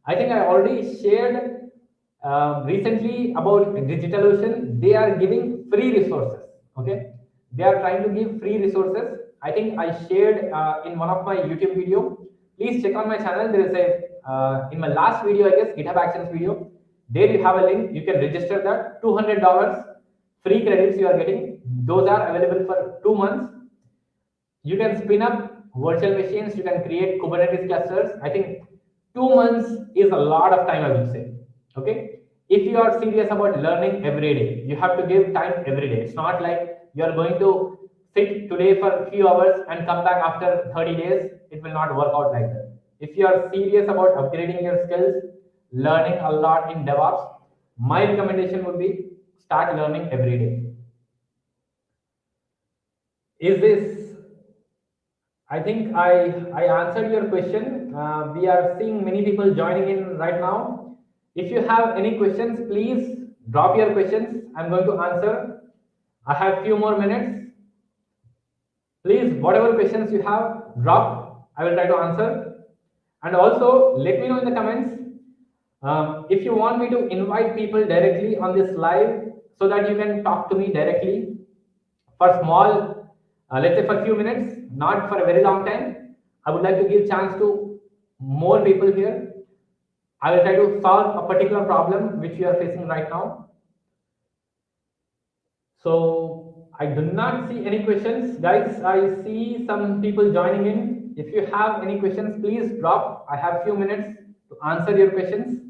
I think I already shared recently about DigitalOcean. They are giving free resources. Okay, they are trying to give free resources. I think I shared in one of my YouTube video. Please check on my channel. There is a in my last video, I guess, GitHub Actions video. There you have a link. You can register that. $200 free credits you are getting. Those are available for 2 months. You can spin up virtual machines. You can create Kubernetes clusters. I think 2 months is a lot of time, I would say. Okay. If you are serious about learning every day, you have to give time every day. It's not like you are going to sit today for a few hours and come back after 30 days. It will not work out like that. If you are serious about upgrading your skills, learning a lot in DevOps, my recommendation would be start learning every day. Is this, I think I answered your question. We are seeing many people joining in right now. If you have any questions, please drop your questions. I'm going to answer. I have few more minutes. Please, whatever questions you have, drop. I will try to answer. And also, let me know in the comments if you want me to invite people directly on this live so that you can talk to me directly for small, let's say for a few minutes, not for a very long time. I would like to give chance to more people here. I will try to solve a particular problem which you are facing right now. So I do not see any questions, guys. I see some people joining in. if you have any questions, please drop. I have few minutes to answer your questions.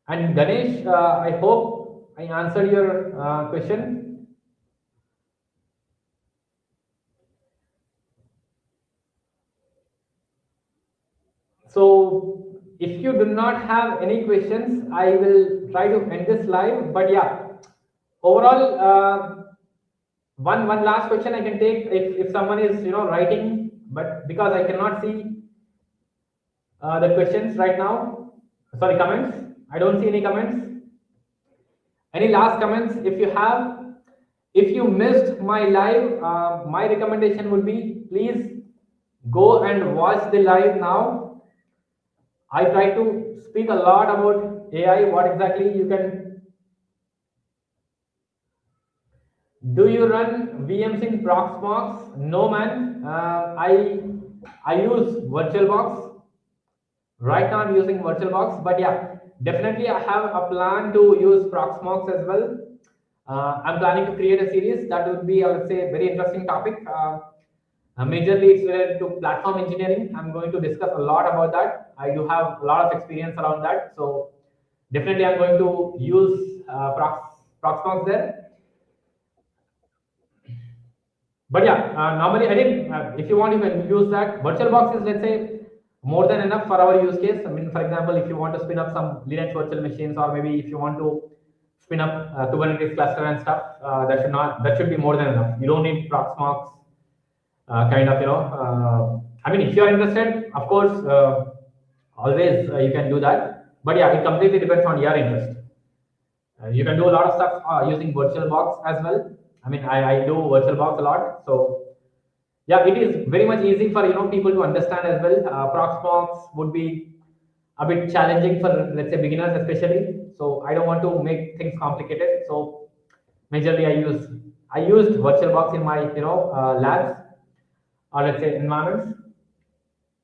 And Ganesh, I hope I answered your question. So if you do not have any questions, I will try to end this live. But yeah, overall, one last question I can take if someone is writing, but because I cannot see the questions right now. Sorry, comments. I don't see any comments. Any last comments? If you have, if you missed my live, my recommendation would be please go and watch the live now. I try to speak a lot about AI, what exactly you can. Do you run VMs in Proxmox? No, man. I use VirtualBox. Right now I'm using VirtualBox, but yeah, definitely I have a plan to use Proxmox as well. I'm planning to create a series that would be, I would say, a very interesting topic. Majorly, it's related to platform engineering. I'm going to discuss a lot about that. I do have a lot of experience around that, so definitely I'm going to use Proxmox there. But yeah, normally I didn't. If you want, you can use that. VirtualBox is, let's say, more than enough for our use case. I mean, for example, if you want to spin up some Linux virtual machines, or maybe if you want to spin up Kubernetes cluster and stuff, that should be more than enough. You don't need Proxmox kind of, I mean, if you are interested, of course, always you can do that. But yeah, it completely depends on your interest. You can do a lot of stuff using VirtualBox as well. I mean, I do VirtualBox a lot, so yeah, it is very much easy for people to understand as well. Proxmox would be a bit challenging for, let's say, beginners especially. So I don't want to make things complicated. So majorly I used VirtualBox in my labs, or let's say environments.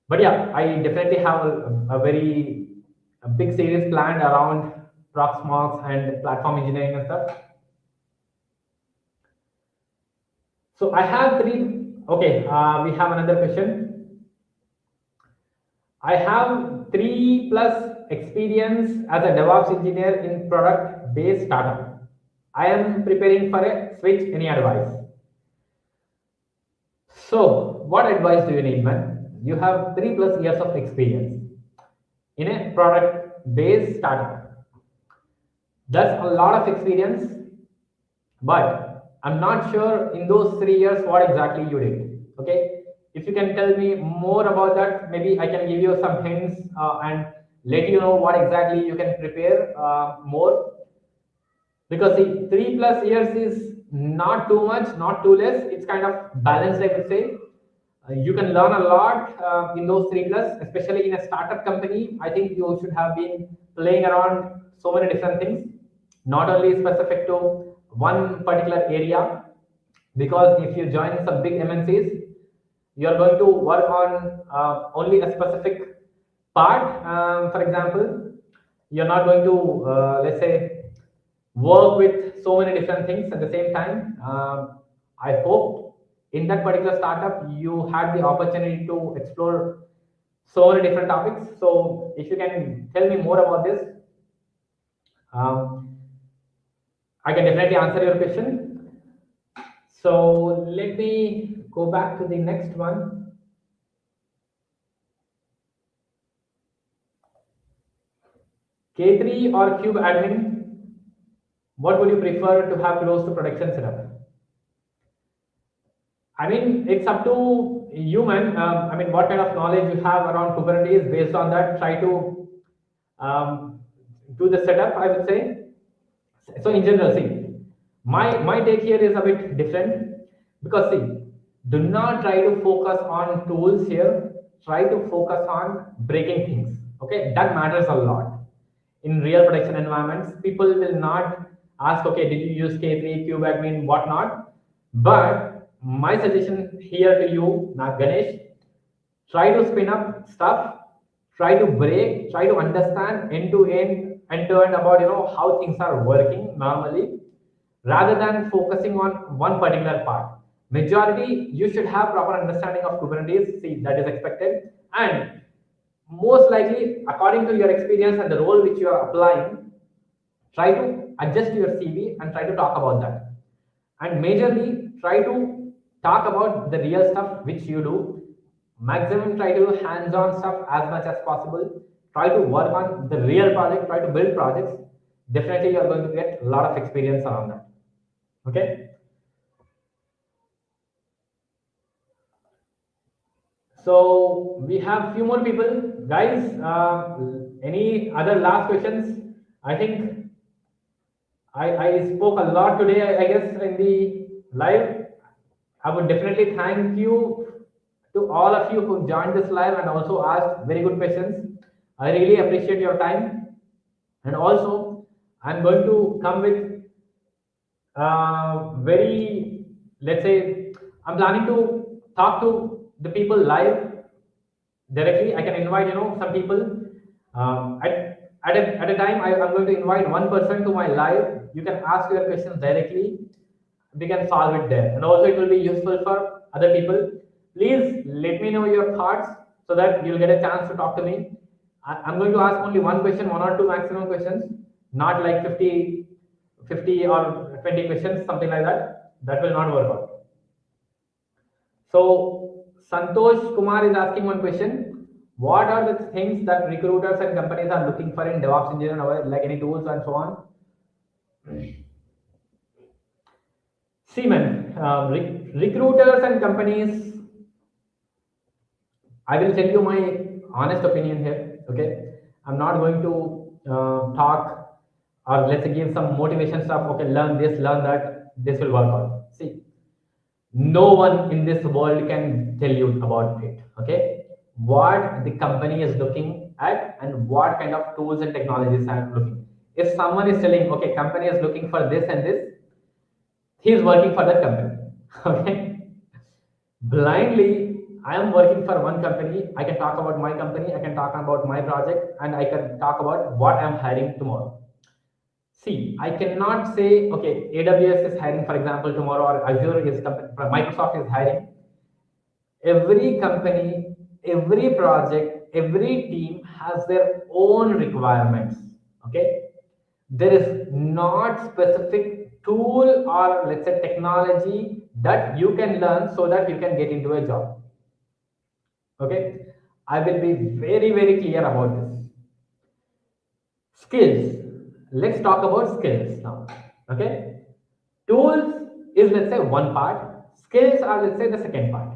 But yeah, I definitely have a very big series planned around Proxmox and platform engineering and stuff. So I have three. Okay, we have another question. I have 3+ experience as a DevOps engineer in product-based startup. I am preparing for a switch. Any advice? So, what advice do you need, man? You have 3+ years of experience in a product-based startup. That's a lot of experience, but I'm not sure in those 3 years what exactly you did. Okay, if you can tell me more about that, maybe I can give you some hints and let you know what exactly you can prepare more. Because see, 3+ years is not too much, not too less. It's kind of balanced, I would say. You can learn a lot in those 3+, especially in a startup company. I think you should have been playing around so many different things, not only specific to one particular area. Because if you join some big MNCs, you're going to work on only a specific part. For example, you're not going to, let's say, work with so many different things at the same time. I hope in that particular startup, you had the opportunity to explore so many different topics. So if you can tell me more about this, I can definitely answer your question. So let me go back to the next one. K3 or Cube admin, what would you prefer to have close to production setup? I mean, it's up to you, man. I mean, what kind of knowledge you have around Kubernetes? Based on that, try to do the setup, I would say. So in general, see, my take here is a bit different, because see, do not try to focus on tools here. Try to focus on breaking things. Okay, that matters a lot. In real production environments, people will not ask, okay, did you use K3, Cube admin, whatnot? But my suggestion here to you, Ganesh, try to spin up stuff, try to break, try to understand end to end about how things are working normally, rather than focusing on one particular part. Majority, you should have proper understanding of Kubernetes. See, that is expected. And most likely, according to your experience and the role which you are applying, try to adjust your CV and try to talk about that. And majorly, try to talk about the real stuff which you do. Maximum try to do hands-on stuff as much as possible. Try to work on the real project, try to build projects. Definitely, you're going to get a lot of experience around that. Okay. So we have few more people, guys. Any other last questions? I think I spoke a lot today. I guess in the live, I would definitely thank you to all of you who joined this live and also asked very good questions. I really appreciate your time. And also, I'm going to come with very, let's say, I'm planning to talk to the people live directly. I can invite, some people. At a time, I'm going to invite one person to my live. You can ask your questions directly. We can solve it there. And also, it will be useful for other people. Please let me know your thoughts so that you'll get a chance to talk to me. I'm going to ask only one question, one or two maximum questions, not like 50 or 20 questions, something like that. That will not work out. So Santosh Kumar is asking one question. What are the things that recruiters and companies are looking for in DevOps engineer, like any tools and so on? See, man, recruiters and companies, I will tell you my honest opinion here. Okay, I'm not going to talk or let's say give some motivation stuff. Okay, learn this, learn that. This will work out. See, no one in this world can tell you about it. Okay, what the company is looking at and what kind of tools and technologies are looking. If someone is telling, okay, company is looking for this and this, he is working for that company. Okay, blindly I am working for one company. I can talk about my company, I can talk about my project, and I can talk about what I'm hiring tomorrow. See, I cannot say, okay, AWS is hiring, for example, tomorrow, or Azure is, Microsoft is hiring. Every company, every project, every team has their own requirements. Okay, there is not specific tool or let's say technology that you can learn so that you can get into a job. Okay, I will be very clear about this. Skills, let's talk about skills now. Okay, tools is let's say one part, skills are let's say the second part.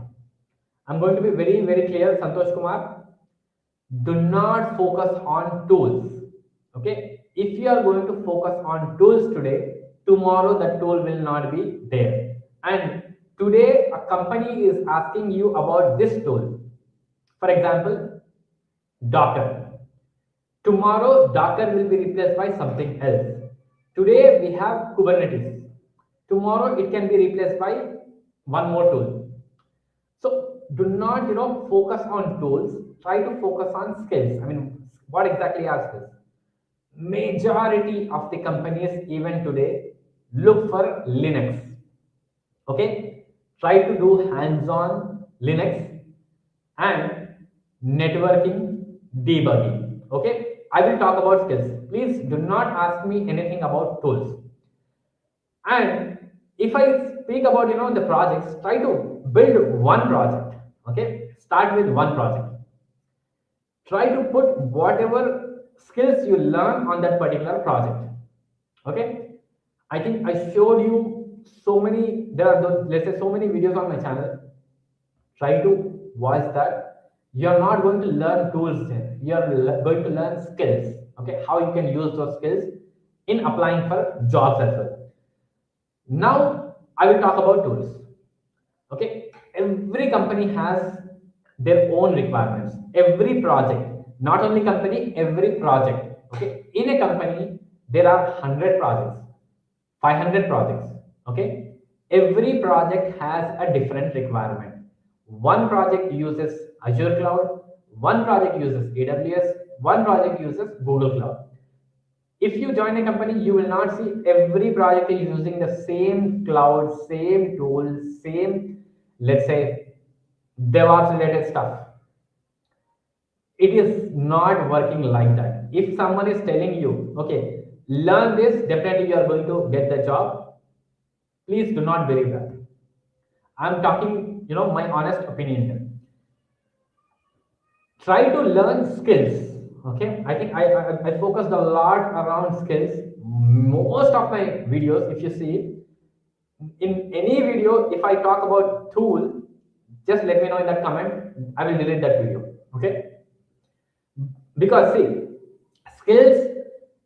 I'm going to be very clear, Santosh Kumar. Do not focus on tools. Okay, if you are going to focus on tools today, tomorrow that tool will not be there. And today a company is asking you about this tool. For example, Docker. Tomorrow Docker will be replaced by something else. Today we have Kubernetes. Tomorrow it can be replaced by one more tool. So do not focus on tools. Try to focus on skills. I mean, what exactly are skills? Majority of the companies even today look for Linux. Okay, try to do hands-on Linux and networking, debugging. Okay, I will talk about skills. Please do not ask me anything about tools. And if I speak about the projects, try to build one project. Okay, start with one project. Try to put whatever skills you learn on that particular project. Okay, I think I showed you so many. There are those, let's say, so many videos on my channel. Try to watch that. You are not going to learn tools there. You are going to learn skills. Okay, how you can use those skills in applying for jobs as well. Now I will talk about tools. Okay, every company has their own requirements. Every project, not only company, every project. Okay, in a company there are 100 projects, 500 projects. Okay, every project has a different requirement. One project uses Azure Cloud, one project uses AWS, one project uses Google Cloud. If you join a company, you will not see every project is using the same cloud, same tools, same, let's say, DevOps related stuff. It is not working like that. If someone is telling you, okay, learn this, definitely you are going to get the job. Please do not believe that. I'm talking, my honest opinion here. Try to learn skills. Okay, I think I focused a lot around skills. Most of my videos, if you see, in any video, if I talk about tool, just let me know in that comment. I will delete that video. Okay, because see, skills,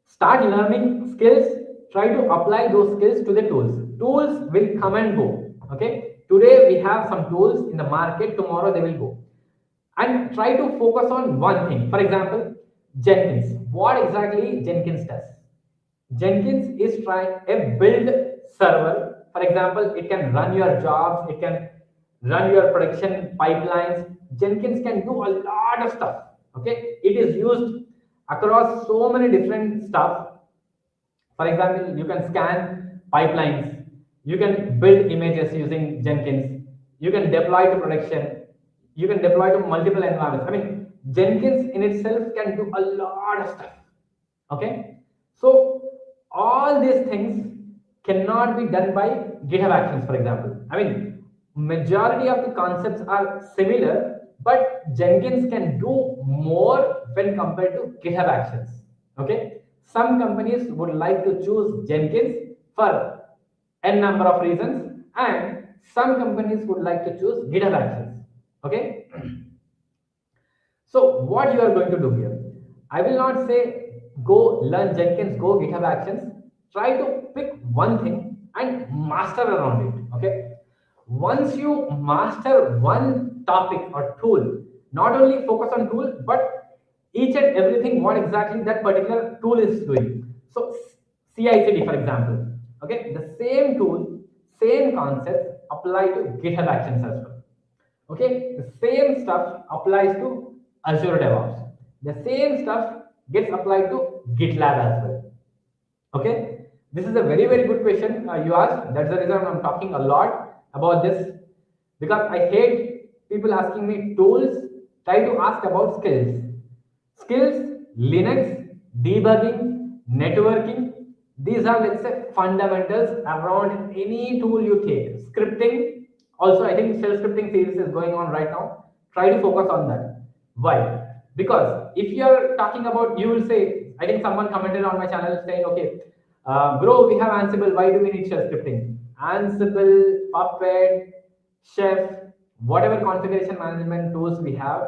start learning skills, try to apply those skills to the tools will come and go. Okay, today we have some tools in the market, tomorrow they will go. And try to focus on one thing. For example, Jenkins. What exactly Jenkins does? Jenkins is trying a build server. For example, it can run your jobs, it can run your production pipelines. Jenkins can do a lot of stuff. Okay, it is used across so many different stuff. For example, you can scan pipelines, you can build images using Jenkins, you can deploy to production, you can deploy to multiple environments. I mean, Jenkins in itself can do a lot of stuff. Okay, so all these things cannot be done by GitHub Actions, for example. I mean, majority of the concepts are similar, but Jenkins can do more when compared to GitHub Actions. Okay, some companies would like to choose Jenkins for n number of reasons, and some companies would like to choose GitHub Actions. Okay, so what you are going to do here, I will not say go learn Jenkins, go GitHub Actions. Try to pick one thing and master around it. Okay, once you master one topic or tool, not only focus on tool, but each and everything what exactly that particular tool is doing. So CI/CD, for example. Okay, the same tool, same concept apply to GitHub Actions as well. Okay, the same stuff applies to Azure DevOps. The same stuff gets applied to GitLab as well. Okay, this is a very, very good question you asked. That's the reason I'm talking a lot about this, because I hate people asking me tools. Try to ask about skills. Skills, Linux, debugging, networking, these are, let's say, fundamentals around any tool you take. Scripting, also I think shell scripting series is going on right now. Try to focus on that. Why? Because if you're talking about, you will say, I think someone commented on my channel saying, okay, bro, we have Ansible, why do we need shell scripting? Ansible, Puppet, Chef, whatever configuration management tools we have,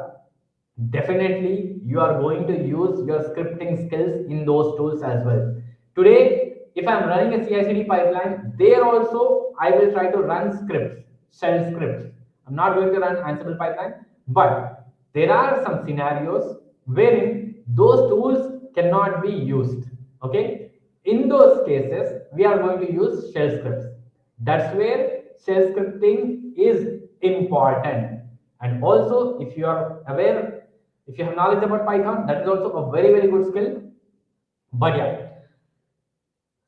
definitely you are going to use your scripting skills in those tools as well. Today, if I'm running a CI/CD pipeline, there also I will try to run scripts, shell scripts. I'm not going to run Ansible pipeline, but there are some scenarios wherein those tools cannot be used. Okay, in those cases we are going to use shell scripts. That's where shell scripting is important. And also, if you are aware, if you have knowledge about Python, that is also a very, very good skill. But yeah,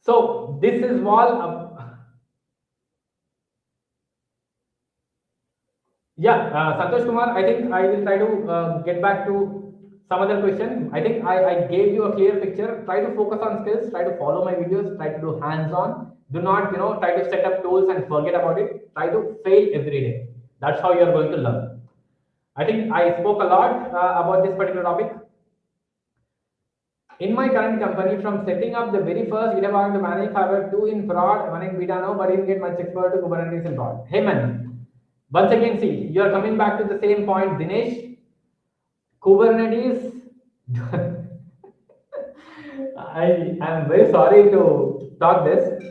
so this is all. Santosh Kumar, I think I will try to get back to some other question. I think I gave you a clear picture. Try to focus on skills. Try to follow my videos. Try to do hands-on. Do not, try to set up tools and forget about it. Try to fail every day. That's how you are going to learn. I think I spoke a lot about this particular topic. In my current company, from setting up the very first GitHub to managing Fiverr, 2 in prod, 1 in beta now, but didn't get much expert to Kubernetes in prod. Hey man, once again, see, you are coming back to the same point, Dinesh. Kubernetes, I am very sorry to talk this.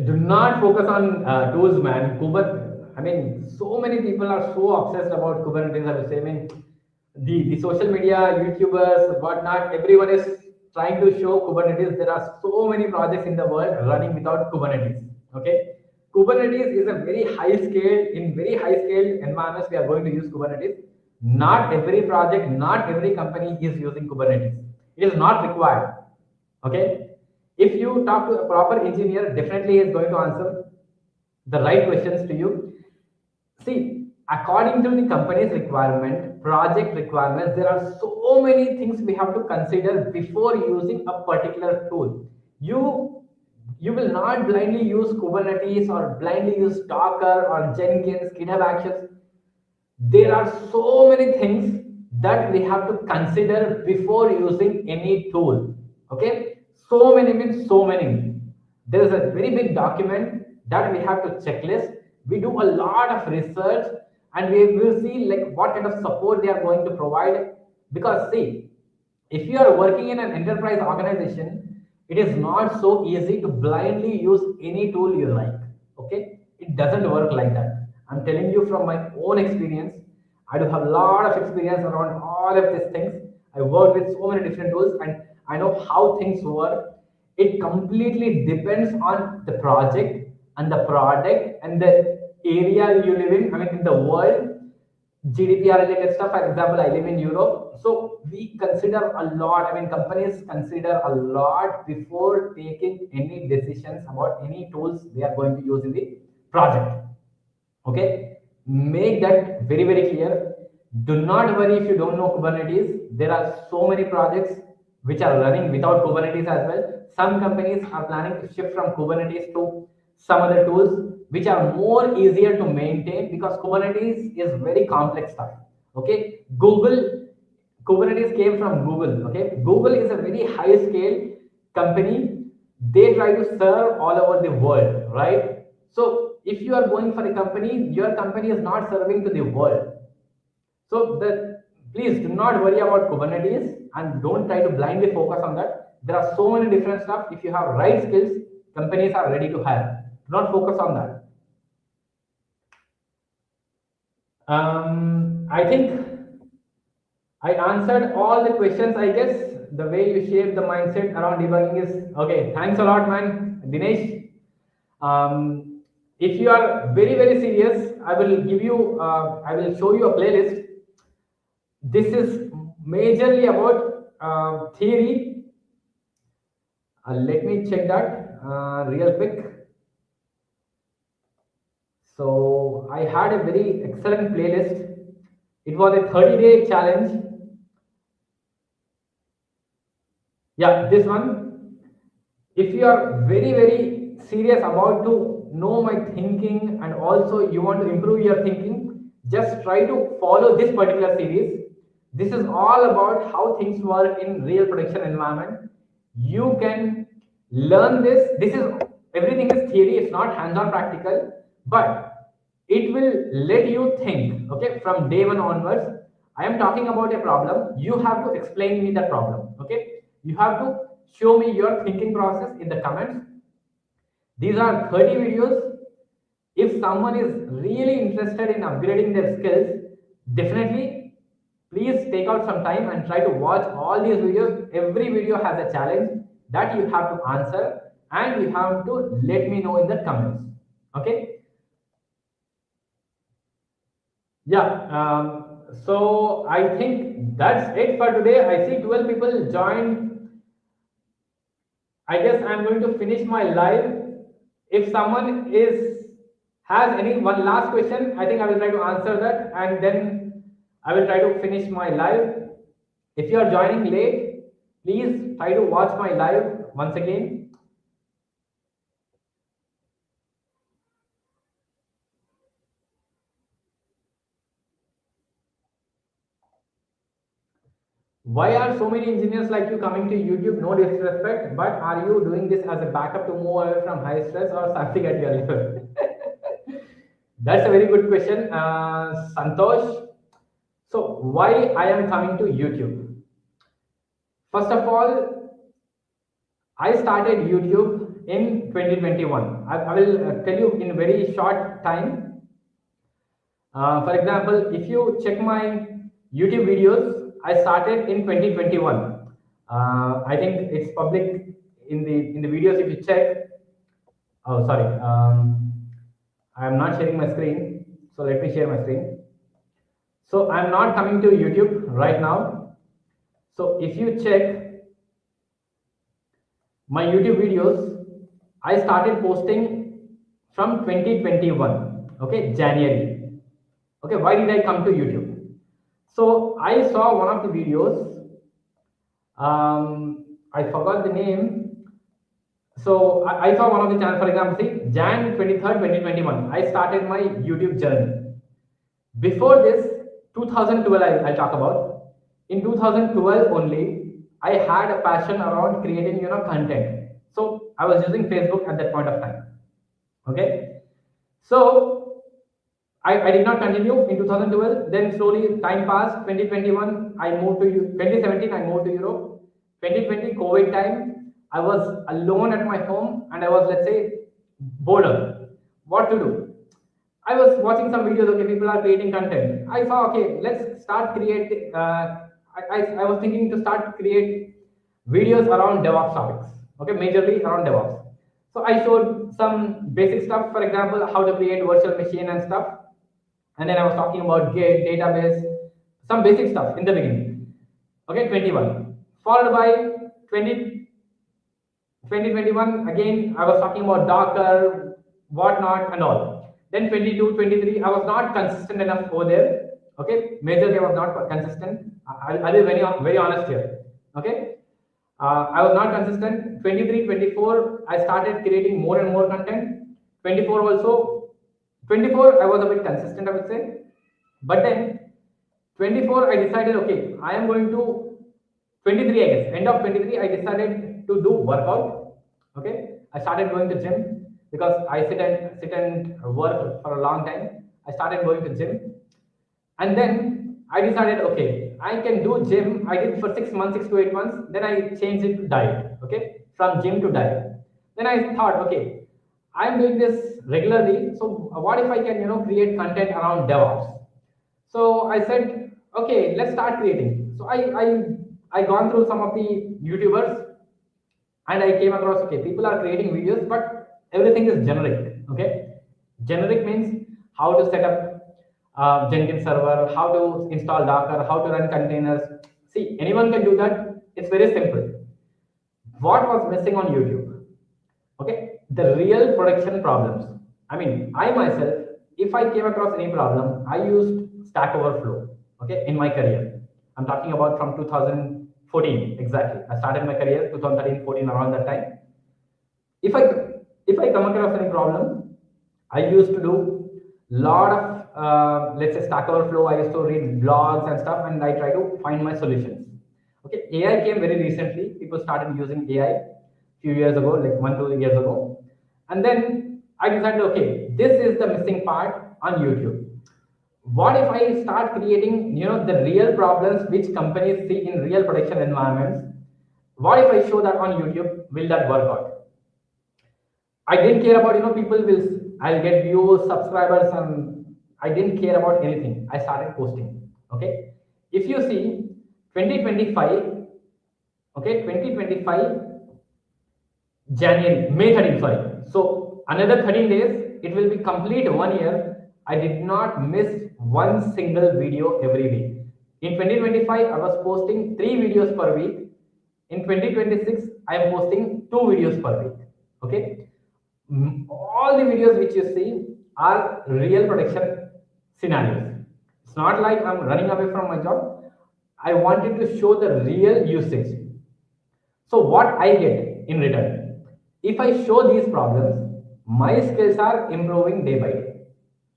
Do not focus on tools, man. I mean, so many people are so obsessed about Kubernetes. I would say, I mean, the social media, YouTubers, whatnot, everyone is trying to show Kubernetes. There are so many projects in the world running without Kubernetes. Okay, Kubernetes is a very high scale, in very high scale environments we are going to use Kubernetes. Not every project, not every company is using Kubernetes. It is not required. Okay. If you talk to a proper engineer, definitely he is going to answer the right questions to you. See, according to the company's requirement, project requirements, there are so many things we have to consider before using a particular tool. You you will not blindly use Kubernetes or blindly use Docker or Jenkins, GitHub Actions. There are so many things that we have to consider before using any tool. Okay, so many means so many. There is a very big document that we have to checklist. We do a lot of research and we will see like what kind of support they are going to provide. Because see, if you are working in an enterprise organization, it is not so easy to blindly use any tool you like. Okay, it doesn't work like that. I'm telling you from my own experience. I do have a lot of experience around all of these things. I work with so many different tools and I know how things work. It completely depends on the project and the product and the area you live in. I mean, in the world, GDPR related stuff. For example, I live in Europe, so we consider a lot. I mean, companies consider a lot before taking any decisions about any tools they are going to use in the project. Okay, make that very very clear. Do not worry if you don't know Kubernetes. There are so many projects which are running without Kubernetes as well. Some companies are planning to shift from Kubernetes to some other tools which are more easier to maintain, because Kubernetes is very complex stuff. Okay, Kubernetes came from Google. Okay, Google is a very high scale company. They try to serve all over the world, right? So if you are going for a company, your company is not serving to the world. So please do not worry about Kubernetes and don't try to blindly focus on that. There are so many different stuff. If you have right skills, companies are ready to hire. Do not focus on that. I think I answered all the questions. I guess the way you shape the mindset around debugging is okay. Thanks a lot, man, Dinesh. If you are very very serious, I will show you a playlist. This is majorly about theory. Let me check that real quick. So I had a very excellent playlist. It was a 30-day challenge. Yeah, this one. If you are very very serious about to know my thinking and also you want to improve your thinking, just try to follow this particular series. This is all about how things work in real production environment. You can learn this is everything is theory, it's not hands-on practical, but it will let you think. Okay, from day one onwards, I am talking about a problem, you have to explain me that problem. Okay, you have to show me your thinking process in the comments. These are 30 videos. If someone is really interested in upgrading their skills, definitely please take out some time and try to watch all these videos. Every video has a challenge that you have to answer and you have to let me know in the comments. Okay. Yeah. So I think that's it for today. I see 12 people joined. I guess I'm going to finish my live. If someone is has any one last question, I think I will try to answer that and then I will try to finish my live. If you are joining late, please try to watch my live once again. Why are so many engineers like you coming to YouTube? No disrespect, but are you doing this as a backup to move away from high stress or something at your level? That's a very good question, Santosh. So why I am coming to YouTube? First of all, I started YouTube in 2021. I will tell you in very short time. For example, if you check my YouTube videos, I started in 2021. I think it's public in the videos. If you check, oh sorry, I am not sharing my screen. So let me share my screen. So I'm not coming to YouTube right now. So if you check my YouTube videos, I started posting from 2021, okay, January. Okay, why did I come to YouTube? So I saw one of the videos, I forgot the name. So I saw one of the channels, for example, see, Jan 23rd, 2021, I started my YouTube journey. Before this, 2012 I'll talk about. In 2012 only, I had a passion around creating, content. So I was using Facebook at that point of time. Okay. So I did not continue in 2012. Then slowly time passed. 2021, I moved to 2017. I moved to Europe. 2020 COVID time, I was alone at my home and I was, let's say, bored. What to do? I was watching some videos. Okay, people are creating content. I saw, okay, let's start create. I was thinking to start create videos around DevOps topics. Okay, majorly around DevOps. So I showed some basic stuff. For example, how to create virtual machine and stuff. And then I was talking about Git, database, some basic stuff in the beginning. Okay, 21. Followed by 2021, again, I was talking about Docker, whatnot, and all. Then 22, 23, I was not consistent enough over there. Okay, majorly I was not consistent. I'll be very honest here. Okay, I was not consistent. 23, 24, I started creating more and more content. 24 also. 24, I was a bit consistent, I would say. But then 24, I decided, okay, I am going to 23, I guess. End of 23, I decided to do workout. Okay, I started going to gym because I sit and work for a long time. I started going to gym, and then I decided, okay, I can do gym. I did for 6 months, 6 to 8 months. Then I changed it to diet. Okay, from gym to diet. Then I thought, okay, I'm doing this regularly. So what if I can, create content around DevOps? So I said, okay, let's start creating. So I gone through some of the YouTubers and I came across, okay, people are creating videos, but everything is generic. Okay, generic means how to set up Jenkins server, how to install Docker, how to run containers. See, anyone can do that. It's very simple. What was missing on YouTube? Okay, the real production problems. I mean, I myself, if I came across any problem, I used Stack Overflow. Okay, in my career, I'm talking about from 2014 exactly. I started my career 2013, 14, around that time. If I come across any problem, I used to do lot of let's say Stack Overflow. I used to read blogs and stuff, and I try to find my solutions. Okay, AI came very recently. People started using AI few years ago, like 1, 2 years ago, and then I decided, okay, this is the missing part on YouTube. What if I start creating, the real problems which companies see in real production environments? What if I show that on YouTube? Will that work out? I didn't care about, people will, I'll get views, subscribers, and I didn't care about anything. I started posting. Okay. If you see 2025, okay, 2025, January, May 13, sorry. So another 13 days, it will be complete 1 year. I did not miss one single video every week. In 2025, I was posting 3 videos per week. In 2026, I am posting 2 videos per week. Okay. All the videos which you see are real production scenarios. It's not like I'm running away from my job. I wanted to show the real usage. So what I get in return, if I show these problems, my skills are improving day by day.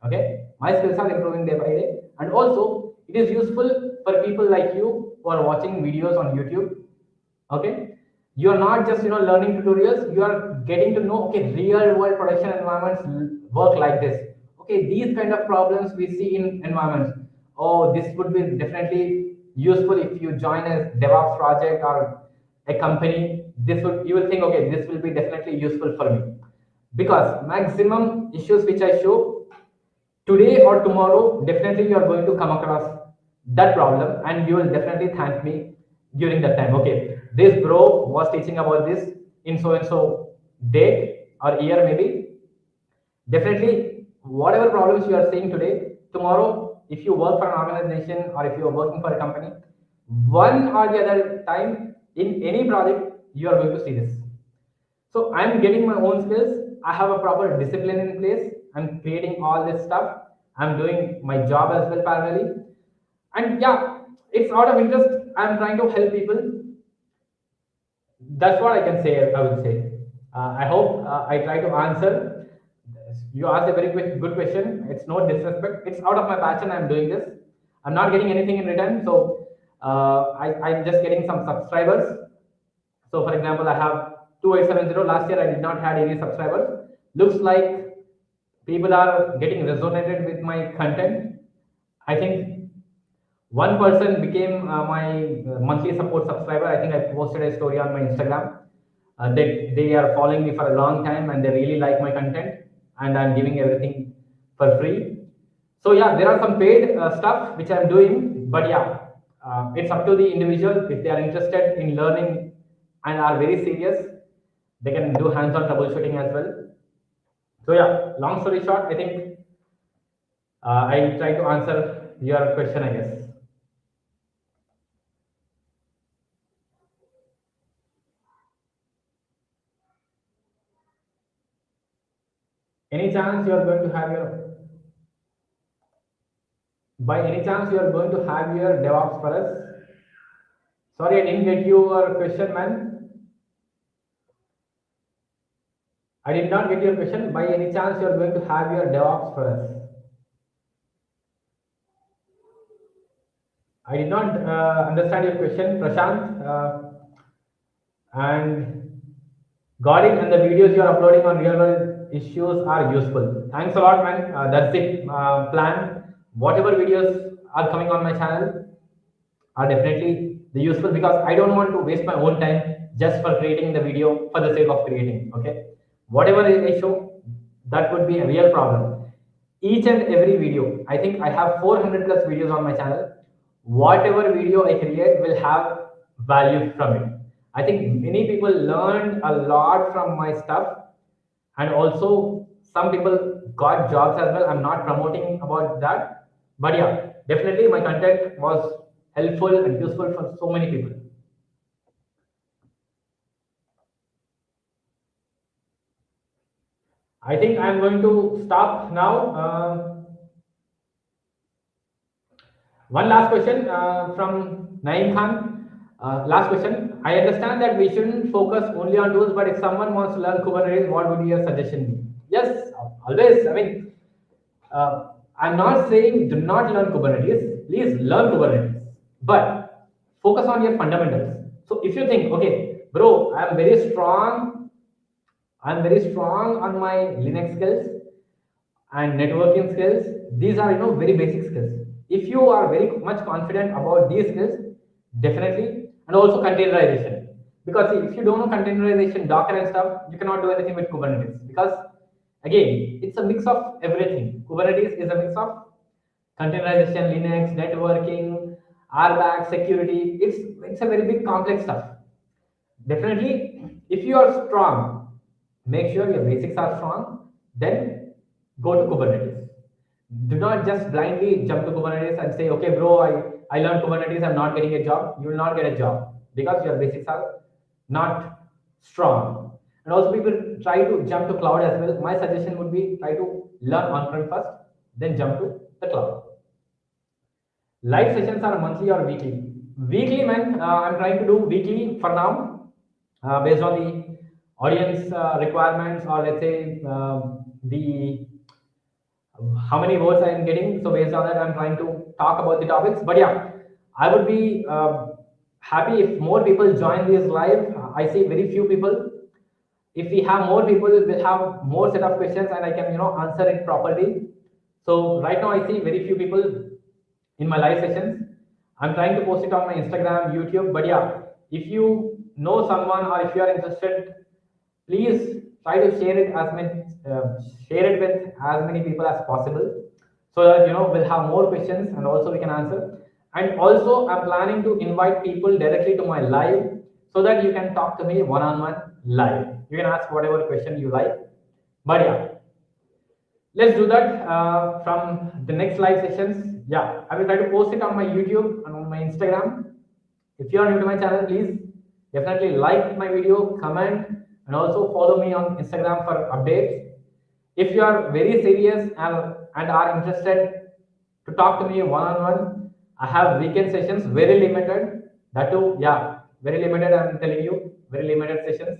Okay, my skills are improving day by day, and also it is useful for people like you who are watching videos on YouTube. Okay, you are not just learning tutorials. You are getting to know, okay, real world production environments work like this. Okay, these kind of problems we see in environments. Oh, this would be definitely useful if you join a DevOps project or a company. You will think, okay, this will be definitely useful for me, because maximum issues which I show today or tomorrow, definitely you are going to come across that problem, and you will definitely thank me during that time. Okay, this bro was teaching about this in so and so date or year, maybe. Definitely, whatever problems you are seeing today, tomorrow if you work for an organization or if you are working for a company, one or the other time in any project, you are going to see this. So I'm getting my own skills. I have a proper discipline in place. I'm creating all this stuff. I'm doing my job as well parallelly. And yeah, it's out of interest. I'm trying to help people. That's what I can say. I would say. I hope I try to answer. You asked a very good question. It's no disrespect. It's out of my passion. I'm doing this. I'm not getting anything in return. So I'm just getting some subscribers. So for example, I have 2870. Last year I did not have any subscribers. Looks like people are getting resonated with my content. I think one person became my monthly support subscriber. I think I posted a story on my Instagram. They are following me for a long time and they really like my content, and I'm giving everything for free. So yeah, there are some paid stuff which I'm doing, but yeah, it's up to the individual. If they are interested in learning and are very serious, they can do hands-on troubleshooting as well. So yeah, long story short, I think I try to answer your question, I guess. Any chance you are going to have your, by any chance you are going to have your DevOps for us? Sorry, I didn't get your question, man. I did not get your question. By any chance you are going to have your DevOps for us? I did not understand your question, Prashant. And got it. And the videos you are uploading on real world issues are useful. Thanks a lot, man. That's the plan. Whatever videos are coming on my channel are definitely the useful, because I don't want to waste my own time just for creating the video for the sake of creating. Okay, whatever I show, that would be a real problem. Each and every video, I think I have 400 plus videos on my channel. Whatever video I create will have value from it. I think many people learned a lot from my stuff, and also some people got jobs as well. I'm not promoting about that, but yeah, definitely my content was helpful and useful for so many people. I think I'm going to stop now. One last question from Naeem Khan. Last question. I understand that we shouldn't focus only on tools, but if someone wants to learn Kubernetes, what would your suggestion be? Yes, always. I mean, I'm not saying do not learn Kubernetes. Please learn Kubernetes, but focus on your fundamentals. So if you think, okay, bro, I'm very strong on my Linux skills and networking skills. These are very basic skills. If you are very much confident about these skills, definitely, and also containerization. Because if you don't know containerization, Docker and stuff, you cannot do anything with Kubernetes, because again, it's a mix of everything. Kubernetes is a mix of containerization, Linux, networking, RBAC, security. It's a very big complex stuff. Definitely, if you are strong, make sure your basics are strong, then go to Kubernetes. Do not just blindly jump to Kubernetes and say, okay, bro, I learned Kubernetes, I'm not getting a job. You will not get a job because your basics are not strong. And also, people try to jump to cloud as well. My suggestion would be try to learn on-prem first, then jump to the cloud. Live sessions are monthly or weekly? Weekly, man. I'm trying to do weekly for now, based on the audience requirements, or let's say the how many votes I am getting. So based on that, I'm trying to talk about the topics. But yeah, I would be happy if more people join this live. I see very few people. If we have more people, we'll have more set of questions, and I can answer it properly. So right now I see very few people in my live sessions. I'm trying to post it on my Instagram, YouTube. But yeah, if you know someone or if you are interested, please try to share it with as many people as possible, so that we'll have more questions and also we can answer. And also, I'm planning to invite people directly to my live, so that you can talk to me one on one live. You can ask whatever question you like. But yeah, Let's do that from the next live sessions. Yeah, I will try to post it on my YouTube and on my Instagram. If you are new to my channel, please definitely like my video, comment, and also follow me on Instagram for updates. If you are very serious and are interested to talk to me one-on-one, I have weekend sessions, very limited. That too, yeah, very limited. I'm telling you, very limited sessions.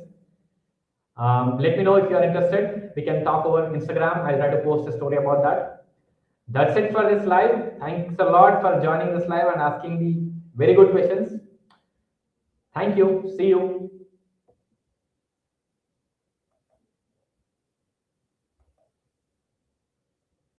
Let me know if you are interested. We can talk over Instagram. I'll try to post a story about that. That's it for this live. Thanks a lot for joining this live and asking the very good questions. Thank you. See you.